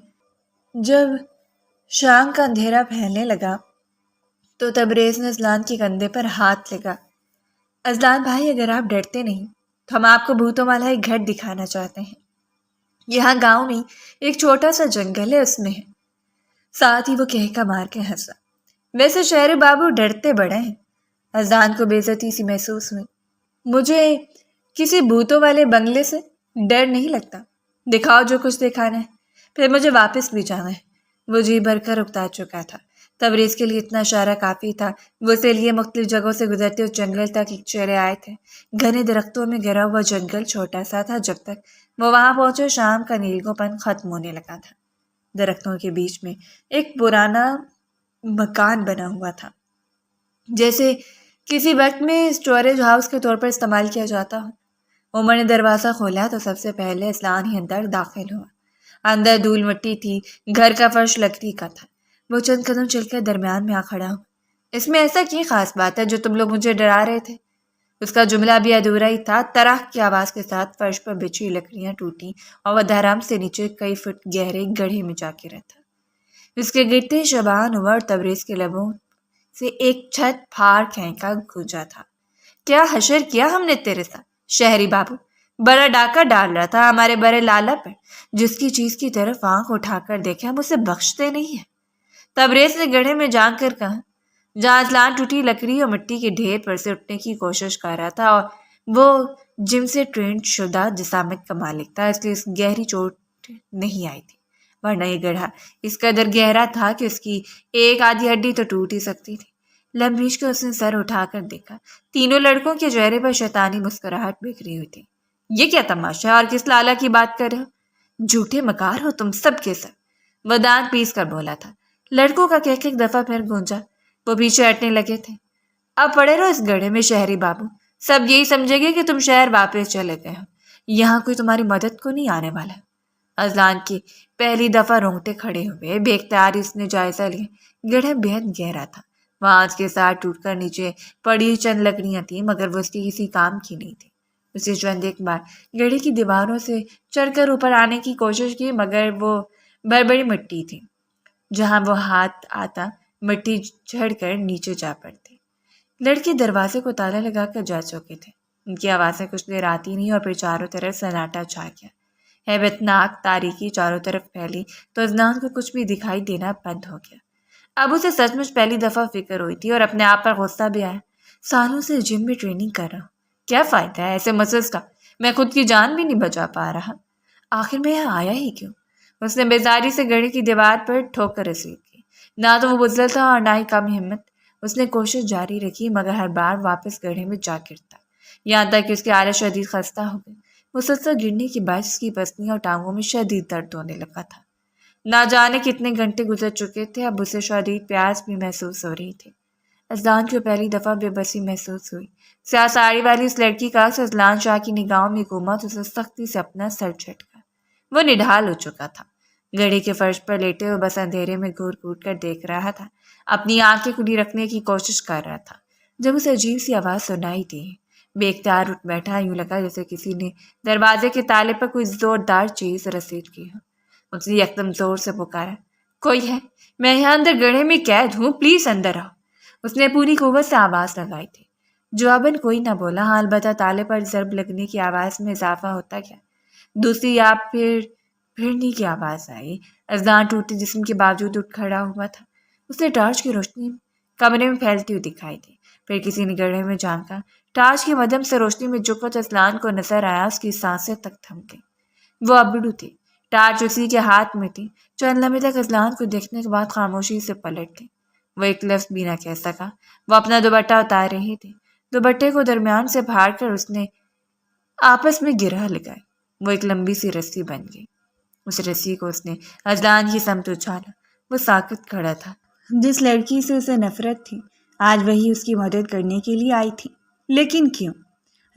جب شام کا اندھیرا پھیلنے لگا تو تبریز نے اذلان کے کندھے پر ہاتھ لگا۔ اذلان بھائی، اگر آپ ڈرتے نہیں تو ہم آپ کو بھوتوں والا ایک گھر دکھانا چاہتے ہیں۔ یہاں گاؤں میں ایک چھوٹا سا جنگل ہے، اس میں ہے۔ ساتھ ہی وہ کہکا مار کے ہنسا۔ ویسے شہر بابو ڈرتے بڑے ہیں۔ اذلان کو بے عزتی سی محسوس ہوئی۔ مجھے کسی بھوتوں والے بنگلے سے ڈر نہیں لگتا۔ دکھاؤ جو کچھ دکھانا ہے، پھر مجھے واپس بھی جانا ہے۔ وہ جی بھر کر اکتا چکا تھا۔ تبریز کے لیے اتنا اشارہ کافی تھا۔ وہ اسے لیے مختلف جگہوں سے گزرتے اس جنگل تک چلے آئے تھے۔ گھنے درختوں میں گھرا ہوا جنگل چھوٹا سا تھا۔ جب تک وہ وہاں پہنچے شام کا نیلگوں پن ختم ہونے لگا تھا۔ درختوں کے بیچ میں ایک پرانا مکان بنا ہوا تھا، جیسے کسی وقت میں اسٹوریج ہاؤس کے طور پر استعمال کیا جاتا ہو۔ عمر نے دروازہ کھولا تو سب سے پہلے اذلان ہی اندر داخل ہوا۔ اندر دھول مٹی تھی، گھر کا فرش لکڑی کا تھا۔ وہ چند قدم چل کر درمیان میں آ کھڑا ہوا۔ اس میں ایسا کی خاص بات ہے جو تم لوگ مجھے ڈرا رہے تھے؟ اس کا جملہ بھی ادھورا ہی تھا۔ طرح کی آواز کے ساتھ فرش پر بچھی لکڑیاں ٹوٹی اور وہ دھرام سے نیچے کئی فٹ گہرے گڑھے میں جا کے رہتا۔ اس کے گرتے شبان عمر اور تبریز کے لبوں سے ایک چھت پھاڑ کھینکا گونجا تھا۔ کیا حشر کیا ہم نے تیرے ساتھ شہری بابو؟ بڑا ڈاکہ ڈال رہا تھا ہمارے بڑے لالا پر۔ جس کی چیز کی طرف آنکھ اٹھا کر دیکھے ہم اسے بخشتے نہیں ہیں۔ تبریز نے گڑھے میں جا کر کہا، جہاں اذلان ٹوٹی لکڑی اور مٹی کے ڈھیر پر سے اٹھنے کی کوشش کر رہا تھا، اور وہ جم سے ٹرینڈ شدہ جسامت کا مالک تھا، اس لیے اس گہری چوٹ نہیں آئی تھی، ورنہ یہ گڑھا اس قدر گہرا تھا کہ اس کی ایک آدھی ہڈی تو ٹوٹ ہی سکتی تھی۔ لمبیش کے اس نے سر اٹھا کر دیکھا۔ تینوں لڑکوں کے چہرے پر شیطانی مسکراہٹ بکھری ہوئی تھی۔ یہ کیا تماشا ہے اور کس لالا کی بات کر رہے ہو؟ جھوٹے مکار ہو تم سب کے سب، وہ دانت پیس کر بولا تھا۔ لڑکوں کا کہہ ایک دفعہ پھر گونجا۔ وہ پیچھے ہٹنے لگے تھے۔ اب پڑے رہو اس گڑھے میں شہری بابو، سب یہی سمجھے گے کہ تم شہر واپس چلے گئے ہو، یہاں کوئی تمہاری مدد کو نہیں آنے والا۔ اذلان کی پہلی دفعہ رونگٹے کھڑے ہوئے، بے اختیار اس نے جائزہ لیا۔ گڑھا بےحد گہرا تھا، وہاں اس کے ساتھ ٹوٹ کر نیچے پڑی چند لکڑیاں تھیں، مگر وہ اس کی کسی کام کی نہیں تھی۔ اسے چند ایک بار گڑھے کی دیواروں سے چڑھ کر اوپر آنے کی کوشش کی، مگر وہ بڑی مٹی تھی، جہاں وہ ہاتھ آتا مٹی جھڑ کر نیچے جا پڑتی۔ لڑکے دروازے کو تالا لگا کر جا چکے تھے۔ ان کی آوازیں کچھ دیر آتی نہیں اور پھر چاروں طرف سناٹا چھا گیا۔ ہیبت ناک تاریکی چاروں طرف پھیلی تو اذلان کو کچھ بھی دکھائی دینا بند ہو گیا۔ اب اسے سچ مچ پہلی دفعہ فکر ہوئی تھی اور اپنے آپ پر غصہ بھی آیا۔ سالوں سے جم میں ٹریننگ کر رہا ہوں، کیا فائدہ ہے ایسے مسلس کا؟ میں خود کی جان بھی نہیں بچا پا رہا، آخر میں یہاں آیا ہی کیوں؟ اس نے بیزاری سے گڑھے کی دیوار پر ٹھوکر رسید کی۔ نہ تو وہ بزدل تھا اور نہ ہی کم ہمت۔ اس نے کوشش جاری رکھی مگر ہر بار واپس گڑھے میں جا گرتا، یہاں تک کہ اس کی حالت شدید خستہ ہو گئی۔ مسلسل گرنے کے باعث اس کی پسلیاں اور ٹانگوں میں شدید درد ہونے لگا تھا۔ نہ جانے کتنے گھنٹے گزر چکے تھے، اب اسے شدید پیاس بھی محسوس ہو رہی تھی۔ اذلان کو پہلی دفعہ بے بسی محسوس ہوئی۔ سیاہ ساڑی والی اس لڑکی کا اذلان شاہ کی نگاہوں میں حکومت اسے سختی سے اپنا سر جھٹکا۔ وہ نڈھال ہو چکا تھا، گڑھے کے فرش پر لیٹے ہوئے بس اندھیرے میں گھور گھور کر دیکھ رہا تھا، اپنی آنکھیں کھلی رکھنے کی کوشش کر رہا تھا، جب اسے عجیب سی آواز سنائی دی۔ بے اختیار اٹھ بیٹھا، یوں لگا جیسے کسی نے دروازے کے تالے پر کوئی زوردار چیز رسید کی ہو۔ اس نے یکدم زور سے پکارا، کوئی ہے؟ میں یہاں اندر گڑھے میں قید ہوں، پلیز اندر آؤ۔ اس نے پوری قوت سے آواز لگائی تھی۔ جواباً کوئی نہ بولا، ہاں البتہ تالے پر ضرب لگنے کی آواز میں اضافہ ہوتا گیا۔ دوسری یا پھرنے کی آواز آئی۔ اذان ٹوٹے جسم کے باوجود اٹھ کھڑا ہوا تھا۔ اس نے ٹارچ کی روشنی کمرے میں پھیلتی ہوئی دکھائی دی۔ پھر کسی نے گڑھے میں جھانکا۔ ٹارچ کی مدھم سے روشنی میں جو کچھ اذان کو نظر آیا اس کی سانسیں تک تھم گئی۔ وہ ابرو تھی، ٹارچ اسی کے ہاتھ میں تھی۔ چند لمحے تک اذان کو دیکھنے کے بعد خاموشی سے پلٹ گئی۔ وہ ایک لفظ بھی نہ کہہ سکا۔ وہ اپنا دوپٹہ اتار رہی تھی۔ دوپٹے کو درمیان سے پھاڑ کر اس نے آپس میں گرہ لگائی۔ وہ ایک لمبی سی رسی بن گئی۔ اس رسی کو اس نے اذان کی سمت اچھالا۔ وہ ساکت کھڑا تھا۔ جس لڑکی سے اسے نفرت تھی آج وہی اس کی مدد کرنے کے لیے آئی تھی، لیکن کیوں؟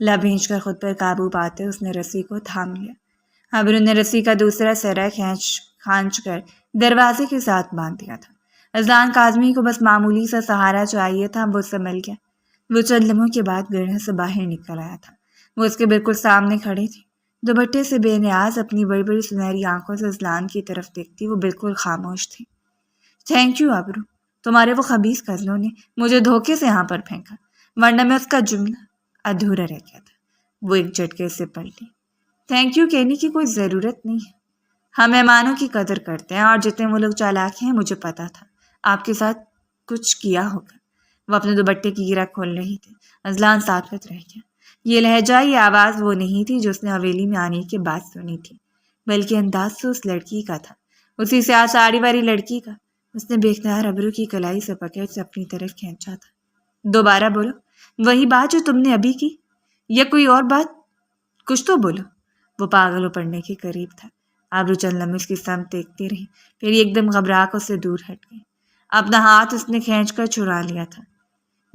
لب بھینچ کر خود پر قابو پاتے اس نے رسی کو تھام لیا۔ ابرو نے رسی کا دوسرا سرا کھانچ کر دروازے کے ساتھ باندھ دیا تھا۔ اذان کاظمی کو بس معمولی سا سہارا چاہیے تھا، وہ سنبھل گیا۔ وہ چند لمحوں کے بعد گڑھے سے باہر نکل آیا تھا۔ وہ اس کے بالکل سامنے کھڑی تھی، دوپٹے سے بے نیاز، اپنی بڑی بڑی سنہری آنکھوں سے اذان کی طرف دیکھتی۔ وہ بالکل خاموش تھی۔ تھینک یو ابرو، تمہارے وہ خبیث قتلوں نے مجھے دھوکے سے یہاں پر پھینکا، ورنہ میں اس کا جملہ ادھورا رہ گیا تھا۔ وہ ایک جھٹکے سے پلٹی۔ تھینک یو کہنے کی کوئی ضرورت نہیں ہے، ہم مہمانوں کی قدر کرتے ہیں، اور جتنے وہ لوگ چالاک ہیں مجھے پتا تھا آپ کے ساتھ کچھ کیا ہوگا۔ وہ اپنے دوپٹے کی گرہ کھول رہی تھی۔ اذان ساکت رہ گیا۔ یہ لہجہ، یہ آواز وہ نہیں تھی جو اس نے حویلی میں آنے کے بعد سنی تھی، بلکہ انداز تو اس لڑکی کا تھا، اسی سیاہ ساڑی والی لڑکی کا۔ اس نے بے اختیار ابرو کی کلائی سے پکڑ سے اپنی طرف کھینچا تھا۔ دوبارہ بولو، وہی بات جو تم نے ابھی کی، یا کوئی اور بات؟ کچھ تو بولو۔ وہ پاگل ہو پڑنے کے قریب تھا۔ ابرو چند لمحے اس کی سمت دیکھتی رہی، پھر ایک دم گھبرا کر اس سے دور ہٹ گئی۔ اپنا ہاتھ اس نے کھینچ کر چھڑا لیا تھا۔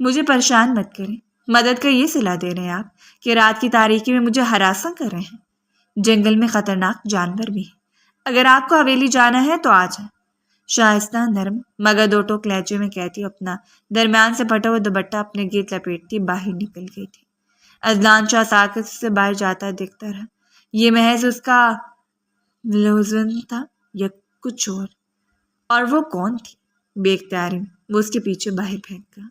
مجھے پریشان مت کریں، مدد کا یہ صلہ دے رہے ہیں آپ کہ رات کی تاریکی میں مجھے ہراساں کر رہے ہیں؟ جنگل میں خطرناک جانور بھی ہیں، اگر آپ کو حویلی جانا ہے تو آ جائیں۔ شائستہ نرم مگر دو ٹوک لہجے میں کہتی اپنا درمیان سے پھٹا ہوا دوپٹہ اپنے گرد لپیٹتی باہر نکل گئی تھی۔ اذلان شاہ ساکت سے باہر جاتا دیکھتا رہا۔ یہ محض اس کا لوزن تھا یا کچھ اور وہ کون تھی؟ بے اختیاری میں وہ اس کے پیچھے باہر پھینک گیا،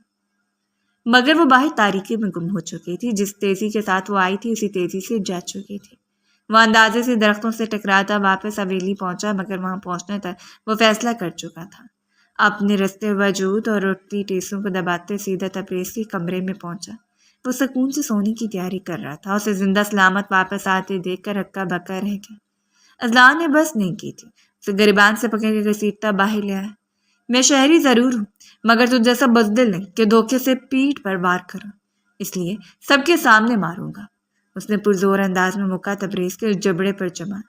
مگر وہ باہر تاریکی میں گم ہو چکی تھی۔ جس تیزی کے ساتھ وہ آئی تھی اسی تیزی سے جا چکی تھی۔ وہ اندازے سے درختوں سے ٹکراتا واپس حویلی پہنچا، مگر وہاں پہنچنے تک وہ فیصلہ کر چکا تھا۔ اپنے رستے وجود اور اٹھتی ٹیسوں کو دباتے سیدھا تبریز کے کمرے میں پہنچا۔ وہ سکون سے سونے کی تیاری کر رہا تھا۔ اسے زندہ سلامت واپس آتے دیکھ کر ہکا بکا رہ گیا۔ اذلان نے بس نہیں کی تھی، اسے گریبان سے پکڑ کے گھسیٹتا باہر لے آیا۔ میں شہری ضرور ہوں، مگر تجھ جیسا بزدل نہیں کہ دھوکے سے پیٹھ پر وار کروں، اس لیے سب کے سامنے ماروں گا۔ اس نے پرزور انداز میں مکہ تبریز کے جبڑے پر جما۔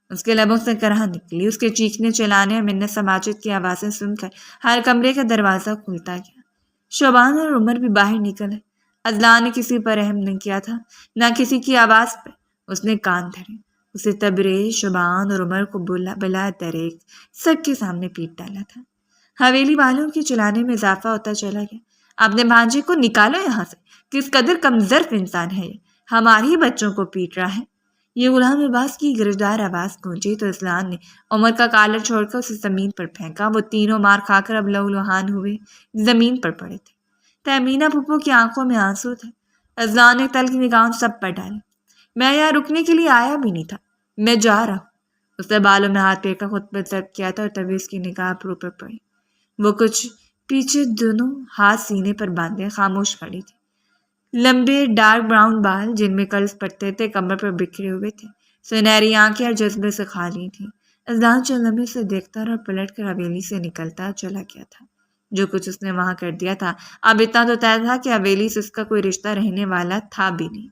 اس کے لبوں سے کرہ نکلی۔ اس کے چیخنے چلانے اور منت سماجت کی آوازیں سن کر ہر کمرے کا دروازہ کھلتا گیا۔ شعبان اور عمر بھی باہر نکلے۔ اذلان نے کسی پر رحم نہیں کیا تھا، نہ کسی کی آواز پر۔ اس نے کان دھرے۔ اسے تبریز، شعبان اور عمر کو بلا دریک سب کے سامنے پیٹ ڈالا تھا۔ حویلی والوں کے چلانے میں اضافہ ہوتا چلا گیا۔ اپنے بھانجے کو نکالو یہاں سے، کس قدر کمزرف انسان ہے یہ، ہمارے ہی بچوں کو پیٹ رہا ہے۔ یہ غلام عباس کی گرجدار آواز گونجی تو اذلان نے عمر کا کالر چھوڑ کر اسے زمین پر پھینکا۔ وہ تینوں مار کھا کر اب لہولہان ہوئے زمین پر پڑے تھے۔ تہمینہ پھپھو کی آنکھوں میں آنسو تھے۔ اذلان نے تل کی نگاہوں سب پر ڈالے۔ میں یہاں رکنے کے لیے آیا بھی نہیں تھا، میں جا رہا ہوں۔ اس نے بالوں میں ہاتھ پھیر کر خود پر ضرب کیا تھا اور تبھی اس کی نگاہ ابرو پر پڑی۔ وہ کچھ پیچھے دونوں ہاتھ سینے پر باندھے خاموش کھڑی تھی۔ لمبے ڈارک براؤن بال جن میں کلس پڑتے تھے کمر پر بکھرے ہوئے تھے، سنہری آنکھیں اور جذبے سے خالی تھیں۔ اذلان چند لمحے سے دیکھتا رہا اور پلٹ کر حویلی سے نکلتا چلا گیا تھا۔ جو کچھ اس نے وہاں کر دیا تھا اب اتنا تو طے تھا کہ حویلی سے اس کا کوئی رشتہ رہنے والا تھا بھی نہیں۔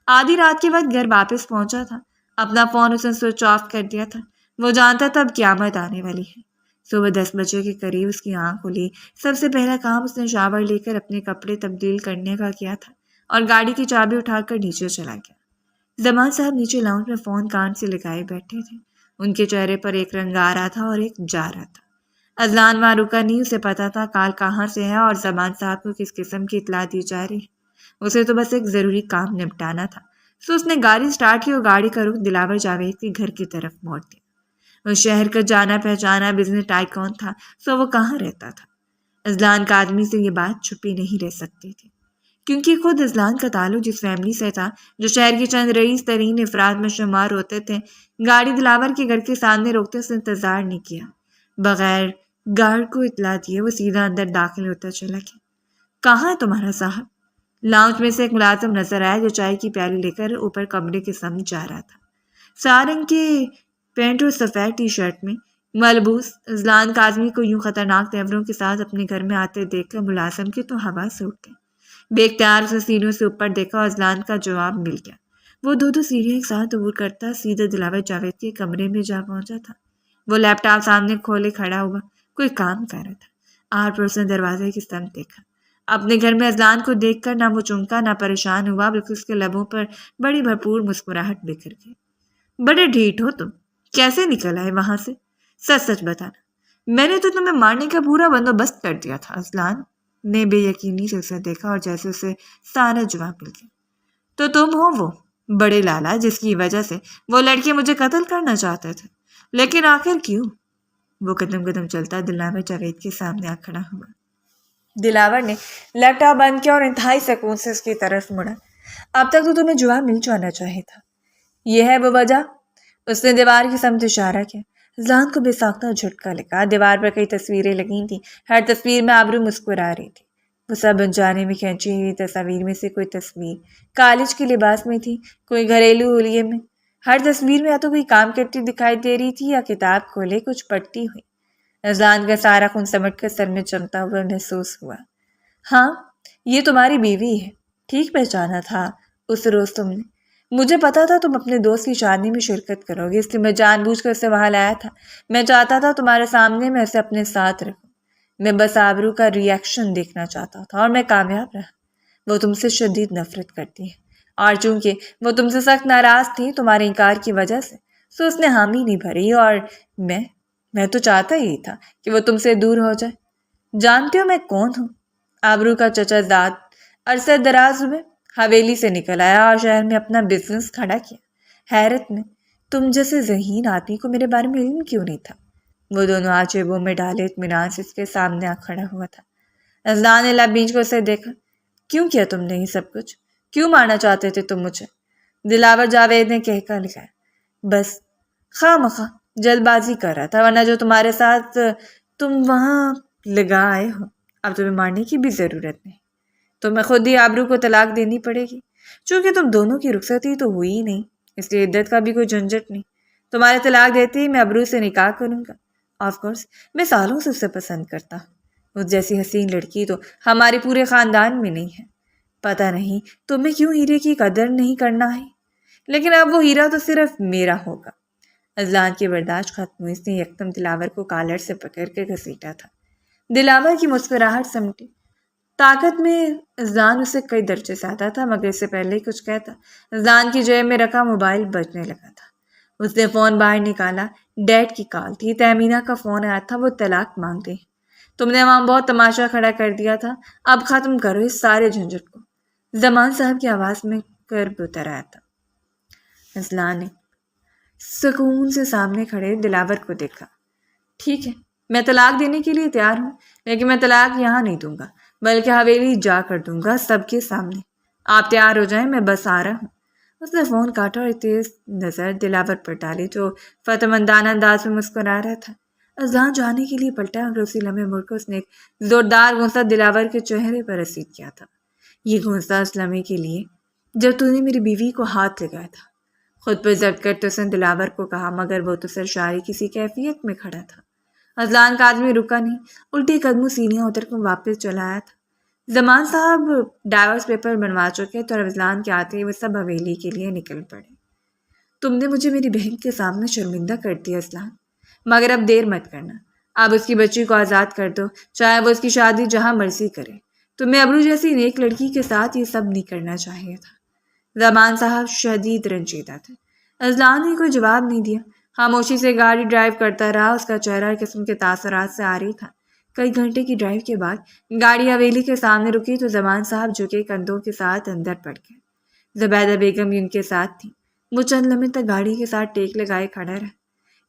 آدھی رات کے وقت گھر واپس پہنچا تھا۔ اپنا فون اس نے سوئچ آف کر دیا تھا۔ وہ جانتا تھا اب قیامت آنے والی ہے۔ صبح 10 بجے کے قریب اس کی آنکھ کھلی۔ سب سے پہلا کام اس نے شاور لے کر اپنے کپڑے تبدیل کرنے کا کیا تھا اور گاڑی کی چابی اٹھا کر نیچے چلا گیا۔ زمان صاحب نیچے لاؤنج میں فون کان سے لگائے بیٹھے تھے۔ ان کے چہرے پر ایک رنگ آ رہا تھا اور ایک جا رہا تھا۔ اذلان وہاں رکا نہیں، اسے پتا تھا کال کہاں سے ہے اور زمان صاحب کو کس قسم کی اطلاع دی جا رہی ہے۔ اسے تو بس ایک ضروری کام نپٹانا تھا، سو اس نے گاڑی سٹارٹ کی اور گاڑی کا رخ دلاور جاوید کے گھر کی طرف موڑ دیا۔ اس شہر کا جانا پہچانا بزنس ٹائکون تھا، سو وہ کہاں رہتا تھا؟ اذلان کا آدمی سے یہ بات چھپی نہیں رہ سکتی تھی، کیونکہ خود اذلان کا تعلق جس فیملی سے تھا جو شہر کے چند رئیس ترین افراد میں شمار ہوتے تھے، گاڑی دلاور کے گھر کے سامنے روکتے سے انتظار نہیں کیا۔ بغیر گارڈ کو اطلاع دیے وہ سیدھا اندر داخل ہوتا چلا گیا۔ کہاں ہے تمہارا صاحب؟ لاؤنج میں سے ایک ملازم نظر آیا جو چائے کی پیالی لے کر اوپر کمرے کے سمت جا رہا تھا۔ سارنگ کے پینٹ اور سفید ٹی شرٹ میں ملبوس اذلان کاظمی کو یوں خطرناک تیوروں کے ساتھ اپنے گھر میں آتے دیکھ کر ملازم کی تو ہوا سے اٹھ گئی۔ بے اختیار سے سیڑھیوں سے اوپر دیکھا اور اذلان کا جواب مل گیا۔ وہ دو سیڑھیاں ایک ساتھ عبور کرتا سیدھے دلاور جاوید کے کمرے میں جا پہنچا تھا۔ وہ لیپ ٹاپ سامنے کھولے کھڑا ہوا کوئی کام کر رہا تھا۔ آر پر اس نے دروازے کی سمت دیکھا۔ اپنے گھر میں اذلان کو دیکھ کر نہ وہ چونکا نہ پریشان ہوا، بلکہ اس کے لبوں پر بڑی بھرپور مسکراہٹ بکھر گئی۔ بڑے ڈھیٹ ہو تم، کیسے نکل آئے وہاں سے؟ سچ سچ بتانا، میں نے تو تمہیں مارنے کا پورا بندوبست کر دیا تھا۔ اذلان نے بے یقینی سے اسے دیکھا اور جیسے اسے سارا جواب مل گیا۔ تو تم ہو وہ بڑے لالا جس کی وجہ سے وہ لڑکے مجھے قتل کرنا چاہتے تھے، لیکن آخر کیوں؟ وہ قدم قدم چلتا دلاور جاوید کے سامنے آ کھڑا ہوا۔ دلاور نے لیپ ٹاپ بند کیا اور انتہائی سکون سے اس کی طرف مڑا۔ اب تک تو تمہیں جواب مل جانا چاہیے تھا، یہ ہے وہ وجہ؟ اس نے دیوار کی سمت اشارہ کیا۔ اذلان کو بے ساختہ جھٹکا لگا۔ دیوار پر کئی تصویریں لگی تھیں، ہر تصویر میں آبرو مسکرا رہی تھی۔ وہ سب انجانے میں کھینچی ہوئی تصاویر میں سے کوئی تصویر کالج کے لباس میں تھی، کوئی گھریلو حلیے میں۔ ہر تصویر میں یا تو کوئی کام کرتی دکھائی دے رہی تھی یا کتاب کھولے کچھ پڑھتی ہوئی۔ اذلان کا سارا خون سمٹ کر سر میں چمتا ہوا محسوس ہوا۔ ہاں، یہ تمہاری بیوی ہے، ٹھیک پہچانا تھا اس روز تم نے۔ مجھے پتا تھا تم اپنے دوست کی شادی میں شرکت کرو گے، اس لیے میں جان بوجھ کر اسے وہاں لایا تھا۔ میں چاہتا تھا تمہارے سامنے میں اسے اپنے ساتھ رکھوں۔ میں بس آبرو کا ریئیکشن دیکھنا چاہتا تھا اور میں کامیاب رہا۔ وہ تم سے شدید نفرت کرتی ہے اور چونکہ وہ تم سے سخت ناراض تھی تمہارے انکار کی وجہ سے، سو اس نے حامی نہیں بھری اور میں تو چاہتا ہی تھا کہ وہ تم سے دور ہو جائے۔ جانتے ہو میں کون ہوں؟ آبرو کا چچا زاد عرصہ دراز ہوئے حویلی سے نکل آیا اور شہر میں اپنا بزنس کھڑا کیا۔ حیرت میں تم جیسے ذہین آدمی کو میرے بارے میں علم کیوں نہیں تھا؟ وہ دونوں ہاتھ جیبوں میں ڈالے اطمینان سے اس کے سامنے آ کھڑا ہوا تھا۔ اذلان نے لب بیچ کو اسے دیکھا۔ کیوں کیا تم نے یہ سب کچھ؟ کیوں مارنا چاہتے تھے تم مجھے؟ دلاور جاوید نے کہہ لگایا۔ بس خواہ مخواہ جلد بازی کر رہا تھا، ورنہ جو تمہارے ساتھ تم وہاں لگا آئے ہو، اب تمہیں مارنے کی بھی ضرورت نہیں۔ تو میں خود ہی آبرو کو طلاق دینی پڑے گی، چونکہ تم دونوں کی رخصتی تو ہوئی ہی نہیں، اس لیے عدت کا بھی کوئی جھنجٹ نہیں۔ تمہارے طلاق دیتے ہی میں آبرو سے نکاح کروں گا۔ آف کورس میں سالوں سے اسے پسند کرتا ہوں، اس جیسی حسین لڑکی تو ہمارے پورے خاندان میں نہیں ہے۔ پتہ نہیں تمہیں کیوں ہیرے کی قدر نہیں کرنا ہے، لیکن اب وہ ہیرا تو صرف میرا ہوگا۔ اذلان کی برداشت ختم ہوئی، اس نے یکدم دلاور کو کالر سے پکڑ کے گھسیٹا تھا۔ دلاور کی مسکراہٹ سمٹی۔ طاقت میں اذلان اسے کئی درجے سے آتا تھا، مگر اس سے پہلے ہی کچھ کہتا اذلان کی جیب میں رکھا موبائل بجنے لگا تھا۔ اس نے فون باہر نکالا۔ ڈیڈ کی کال تھی، تہمینہ کا فون آیا تھا، وہ طلاق مانگ رہی۔ تم نے وہاں بہت تماشا کھڑا کر دیا تھا، اب ختم کرو اس سارے جھنجٹ کو۔ زمان صاحب کی آواز میں کرب اتر آیا تھا۔ اذلان نے سکون سے سامنے کھڑے دلاور کو دیکھا۔ ٹھیک ہے، میں طلاق دینے کے لیے تیار ہوں، لیکن میں طلاق یہاں نہیں دوں گا، بلکہ حویلی جا کر دوں گا سب کے سامنے۔ آپ تیار ہو جائیں، میں بس آ رہا ہوں۔ اس نے فون کاٹا اور تیز نظر دلاور پر ڈالی جو فتح مندانہ انداز میں مسکرا رہا تھا۔ اذلان جانے کے لیے پلٹا اور اسی لمحے مڑ کر اس نے ایک زوردار گھونسا دلاور کے چہرے پر رسید کیا تھا۔ یہ گھونسا اس لمحے کے لیے جب تو نے میری بیوی کو ہاتھ لگایا تھا۔ خود پر ضبط کرتے اس نے دلاور کو کہا، مگر وہ تو سرشاری کسی کیفیت میں کھڑا تھا۔ اذلان کا آدمی رکا نہیں، الٹے قدموں سینیاں اتر کر واپس چلا آیا تھا۔ زمان صاحب ڈائیورس پیپر بنوا چکے تو اذلان کے آتے ہی وہ سب حویلی کے لیے نکل پڑے۔ تم نے مجھے میری بہن کے سامنے شرمندہ کر دیا اذلان، مگر اب دیر مت کرنا، اب اس کی بچی کو آزاد کر دو، چاہے وہ اس کی شادی جہاں مرضی کرے۔ تمہیں ابرو جیسی نیک لڑکی کے ساتھ یہ سب نہیں کرنا چاہیے تھا۔ زمان صاحب شدید رنجیدہ تھے۔ اذلان نے کوئی جواب نہیں دیا، خاموشی سے گاڑی ڈرائیو کرتا رہا۔ اس کا چہرہ ہر قسم کے تاثرات سے عاری تھا۔ کئی گھنٹے کی ڈرائیو کے بعد گاڑی حویلی کے سامنے رکی تو زمان صاحب جھکے کندھوں کے ساتھ اندر پڑ گئے۔ زبیدہ بیگم بھی ان کے ساتھ تھی۔ وہ چند لمحے تک گاڑی کے ساتھ ٹیک لگائے کھڑا رہا۔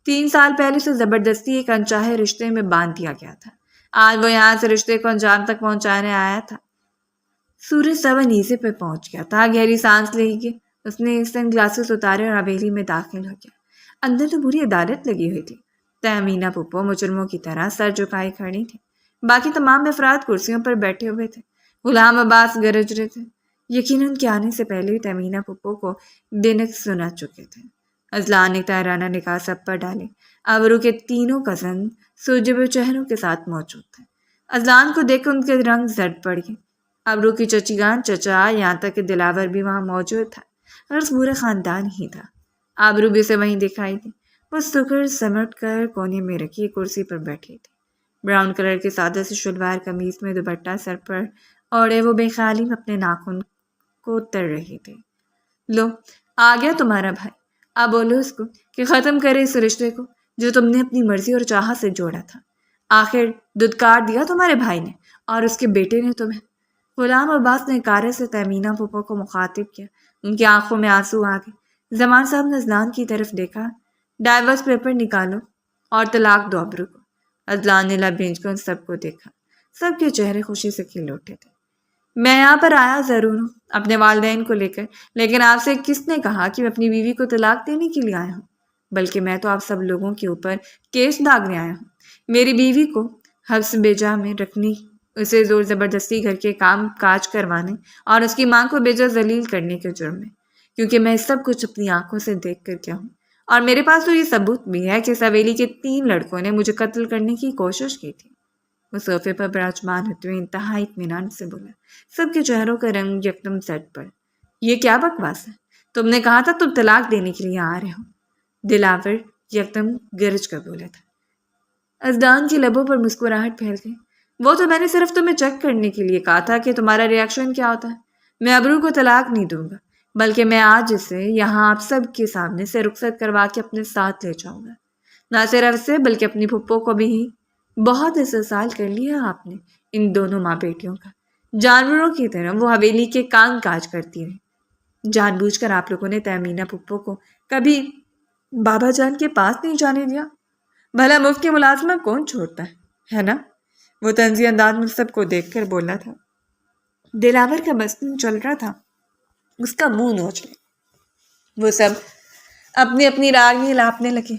3 سال پہلے سے زبردستی ایک انچاہے رشتے میں باندھ دیا گیا تھا۔ آج وہ یہاں سے رشتے کو انجام تک پہنچانے آیا تھا۔ سورج سوا نیزے پہ پہنچ گیا تھا، گہری سانس لے کے اس نے سن گلاسز اتارے اور حویلی میں داخل ہو گیا۔ اندر تو بری عدالت لگی ہوئی تھی۔ تہمینہ پھپھو مجرموں کی طرح سر جھکائے کھڑی تھی، باقی تمام افراد کرسیوں پر بیٹھے ہوئے تھے۔ غلام عباس گرج رہے تھے، یقیناً ان کے آنے سے پہلے ہی تہمینہ پھپھو کو دنک سنا چکے تھے۔ اذلان نے طاہرانہ نگاہ سب پر ڈالی۔ ابرو کے تینوں کزن سوجے ہوئے چہروں کے ساتھ موجود تھے۔ اذلان کو دیکھ کر ان کے رنگ زرد پڑ گئے۔ ابرو کی چچی جان، چچا، یہاں تک کہ دلاور بھی وہاں موجود تھا، غرض پورا خاندان ہی تھا۔ ابرو بھی اسے وہیں دکھائی دی۔ وہ سکڑ سمٹ کر کونے میں رکھی کرسی پر بیٹھی تھی۔ براؤن کلر کے سادہ سے شلوار قمیض میں دوپٹہ سر پر اوڑے وہ بے خیالی میں اپنے ناخن کو تر رہی تھی۔ لو، آ گیا تمہارا بھائی، اب بولو اس کو کہ ختم کرے اس رشتے کو جو تم نے اپنی مرضی اور چاہت سے جوڑا تھا۔ آخر دھتکار دیا تمہارے بھائی نے اور اس کے بیٹے نے تمہیں۔ غلام عباس نے کارے سے تہمینہ پھپھو کو مخاطب کیا۔ ان کی آنکھوں میں آنسو آ گئے۔ زمان صاحب نے اذلان کی طرف دیکھا۔ ڈائیورس پیپر نکالو اور طلاق دو ابرو کو۔ اذلان نے لب بھینچ کر ان سب کو دیکھا۔ سب کے چہرے خوشی سے کھل اٹھے تھے۔ میں یہاں پر آیا ضرور ہوں اپنے والدین کو لے کر، لیکن آپ سے کس نے کہا کہ میں اپنی بیوی کو طلاق دینے کے لیے آیا ہوں؟ بلکہ میں تو آپ سب لوگوں کے اوپر کیس داغنے آیا ہوں، میری بیوی کو حبس بیجا میں رکھنے، اسے زور زبردستی گھر کے کام کاج کروانے اور اس کی ماں کو بیجا ذلیل کرنے کے جرم میں، کیونکہ میں سب کچھ اپنی آنکھوں سے دیکھ کر کیا ہوں، اور میرے پاس تو یہ ثبوت بھی ہے کہ اس حویلی کے 3 لڑکوں نے مجھے قتل کرنے کی کوشش کی تھی۔ وہ صوفے پر براجمان ہوتے ہوئے انتہائی اطمینان سے بولا۔ سب کے چہروں کا رنگ یکدم زرد پڑ۔ یہ کیا بکواس ہے؟ تم نے کہا تھا تم طلاق دینے کے لیے آ رہے ہو، دلاور یکدم گرج کر بولا تھا۔ اذلان کی لبوں پر مسکراہٹ پھیل گئی۔ وہ تو میں نے صرف تمہیں چیک کرنے کے لیے کہا تھا کہ تمہارا ریاکشن کیا ہوتا ہے۔ میں ابرو کو طلاق نہیں دوں گا، بلکہ میں آج اسے یہاں آپ سب کے سامنے سے رخصت کروا کے اپنے ساتھ لے جاؤں گا۔ نہ صرف اسے بلکہ اپنی پھپھو کو بھی۔ بہت استحصال کر لیا آپ نے ان دونوں ماں بیٹیوں کا۔ جانوروں کی طرح وہ حویلی کے کام کاج کرتی رہی۔ جان بوجھ کر آپ لوگوں نے تہمینہ پھپھو کو کبھی بابا جان کے پاس نہیں جانے دیا۔ بھلا مفت کی ملازمت کون چھوڑتا ہے نا؟ وہ طنزی انداز میں سب کو دیکھ کر بولا تھا۔ دلاور کا مستن چل رہا تھا، اس کا منہ نوچ لے۔ وہ سب اپنی اپنی راگیں لاپنے لگے۔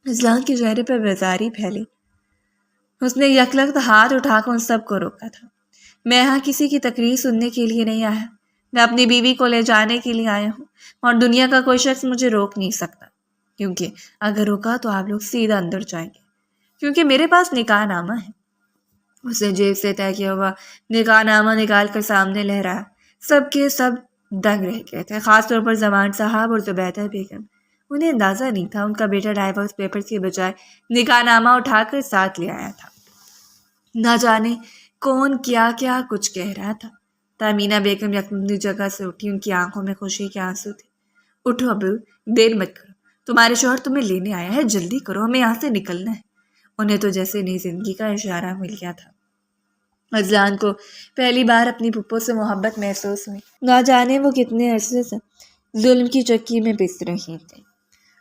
اذلان کے چہرے پر بیزاری پھیلی۔ اس نے یکلخت ہاتھ اٹھا کر ان سب کو روکا تھا۔ میں یہاں کسی کی تقریر سننے کے لیے نہیں آیا، میں اپنی بیوی کو لے جانے کے لیے آیا ہوں، اور دنیا کا کوئی شخص مجھے روک نہیں سکتا، کیونکہ اگر روکا تو آپ لوگ سیدھا اندر جائیں گے، کیونکہ میرے پاس نکاح نامہ ہے۔ اسے جیب سے طے کیا ہوا نکاح نامہ نکال کر سامنے لہرایا۔ سب کے سب دنگ رہ گئے تھے، خاص طور پر زمان صاحب اور زبیدہ بیگم۔ انہیں اندازہ نہیں تھا ان کا بیٹا ڈائیورس پیپر کے بجائے نکاح نامہ اٹھا کر ساتھ لے آیا تھا۔ نہ جانے کون کیا کیا کچھ کہہ رہا تھا۔ تہمینہ بیگم یکدم اپنی جگہ سے اٹھی، ان کی آنکھوں میں خوشی کے آنسو تھے۔ اٹھو ابو، دیر مت کرو، تمہارے شوہر تمہیں لینے آیا ہے، جلدی کرو، ہمیں یہاں سے نکلنا ہے۔ انہیں تو جیسے نئی زندگی کا اشارہ مل گیا تھا۔ اذلان کو پہلی بار اپنی پھپھو سے محبت محسوس ہوئی۔ نہ جانے وہ کتنے عرصے سے ظلم کی چکی میں پس رہی تھی۔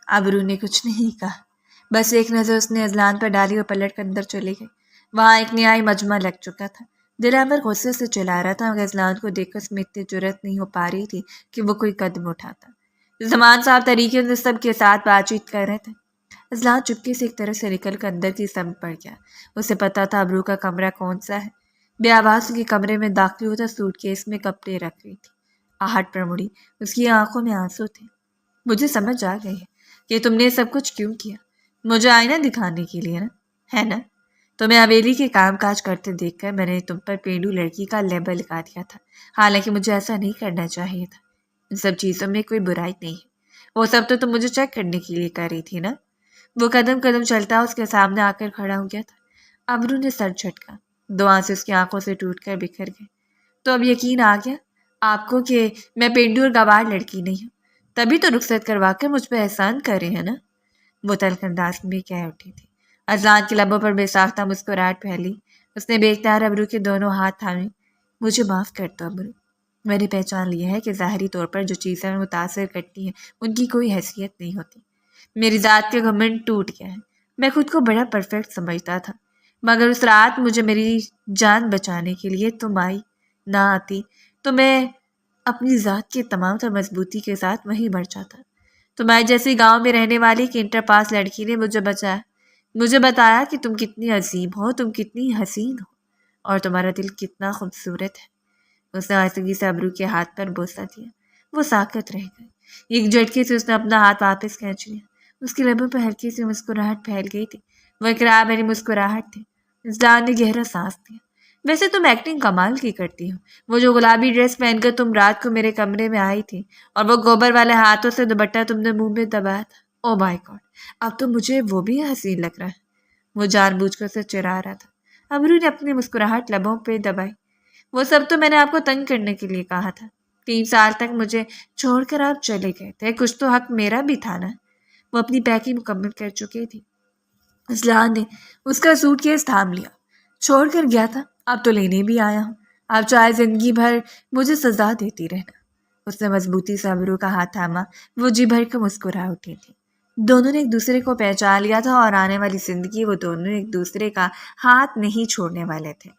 ابرو نے کچھ نہیں کہا، بس ایک نظر اس نے اذلان پر ڈالی اور پلٹ کر اندر چلی گئی۔ وہاں ایک نہائی مجمع لگ چکا تھا۔ دلاور غصے سے چلا رہا تھا، مگر اذلان کو دیکھ کر اس میں اتنی جرأت نہیں ہو پا رہی تھی کہ وہ کوئی قدم اٹھاتا۔ زمان صاحب طریقے سے سب کے ساتھ بات چیت کر رہے تھے۔ اذلان چپکے سے ایک طرف سے نکل کر اندر کی سمت پڑ گیا۔ اسے پتا تھا ابرو کا کمرہ کون سا ہے۔ بے آواز کے کمرے میں داخل ہوتا سوٹ کیس میں کپڑے رکھ رہی تھی۔ آہٹ پر مڑی، اس کی آنکھوں میں آنسو تھے۔ مجھے سمجھ آ گئی ہے کہ تم نے سب کچھ کیوں کیا، مجھے آئینہ دکھانے کے لیے نا، ہے نا؟ تمہیں حویلی کے کام کاج کرتے دیکھ کر میں نے تم پر پینڈو لڑکی کا لیبل لگا دیا تھا، حالانکہ مجھے ایسا نہیں کرنا چاہیے تھا۔ ان سب چیزوں میں کوئی برائی نہیں ہے، وہ سب تو تم مجھے چیک کرنے کے لیے کر رہی تھی نا۔ وہ قدم قدم چلتا اس کے سامنے آ کر کھڑا ہو گیا تھا۔ ابرو نے سر جھٹکا، 2 آنسو اس کی آنکھوں سے ٹوٹ کر بکھر گئے۔ تو اب یقین آ گیا آپ کو کہ میں پینڈو اور گوار لڑکی نہیں ہوں، تبھی تو رخصت کروا کر مجھ پہ احسان کر رہے ہیں نا؟ وہ تلخ انداز میں کہہ اٹھی تھی۔ اذلان کے لبوں پر بے ساختہ مسکراہٹ پھیلی۔ اس نے بے اختیار ابرو کے دونوں ہاتھ تھامے۔ مجھے معاف کر دو ابرو، میں نے پہچان لیا ہے کہ ظاہری طور پر جو چیزیں متاثر کرتی ہیں ان کی کوئی حیثیت نہیں ہوتی۔ میری ذات کا گھمنڈ ٹوٹ گیا ہے. میں خود کو بڑا پرفیکٹ سمجھتا تھا، مگر اس رات مجھے میری جان بچانے کے لیے تم نہ آتی تو میں اپنی ذات کی تمام تر مضبوطی کے ساتھ وہیں مر جاتا. تمہاری جیسی گاؤں میں رہنے والی ایک انٹر پاس لڑکی نے مجھے بتایا کہ تم کتنی عظیم ہو، تم کتنی حسین ہو، اور تمہارا دل کتنا خوبصورت ہے. اس نے آہستگی سے ابرو کے ہاتھ پر بوسہ دیا. وہ ساکت رہ گئی. ایک جھٹکے سے اس نے اپنا ہاتھ واپس کھینچ لیا. اس کے لبوں پہ ہلکی سی مسکراہٹ پھیل گئی تھی. وہ اقرار میری مسکراہٹ تھی. اذلان نے گہرا سانس لیا. ویسے تم ایکٹنگ کمال کی کرتی ہو. وہ جو گلابی ڈریس پہن کر تم رات کو میرے کمرے میں آئی تھی اور وہ گوبر والے ہاتھوں سے دوپٹہ تم نے منہ میں دبایا تھا. او مائی گاڈ، اب تو مجھے وہ بھی حسین لگ رہا ہے. وہ جان بوجھ کر اسے چرا رہا تھا. ابرو نے اپنی مسکراہٹ لبوں پہ دبائی. وہ سب تو میں نے آپ کو تنگ کرنے کے لیے کہا تھا. 3 سال تک مجھے چھوڑ کر آپ چلے گئے تھے، کچھ تو حق میرا بھی تھا نا. وہ اپنی پیکنگ مکمل کر چکی تھی. اذلان نے اس کا سوٹ کیس تھام لیا. چھوڑ کر گیا تھا، اب تو لینے بھی آیا ہوں. آپ چاہے زندگی بھر مجھے سزا دیتی رہنا. اس نے مضبوطی سے ابرو کا ہاتھ تھاما. وہ جی بھر کے مسکرا اٹھی تھی. دونوں نے ایک دوسرے کو پہچان لیا تھا اور آنے والی زندگی وہ دونوں ایک دوسرے کا ہاتھ نہیں چھوڑنے والے تھے.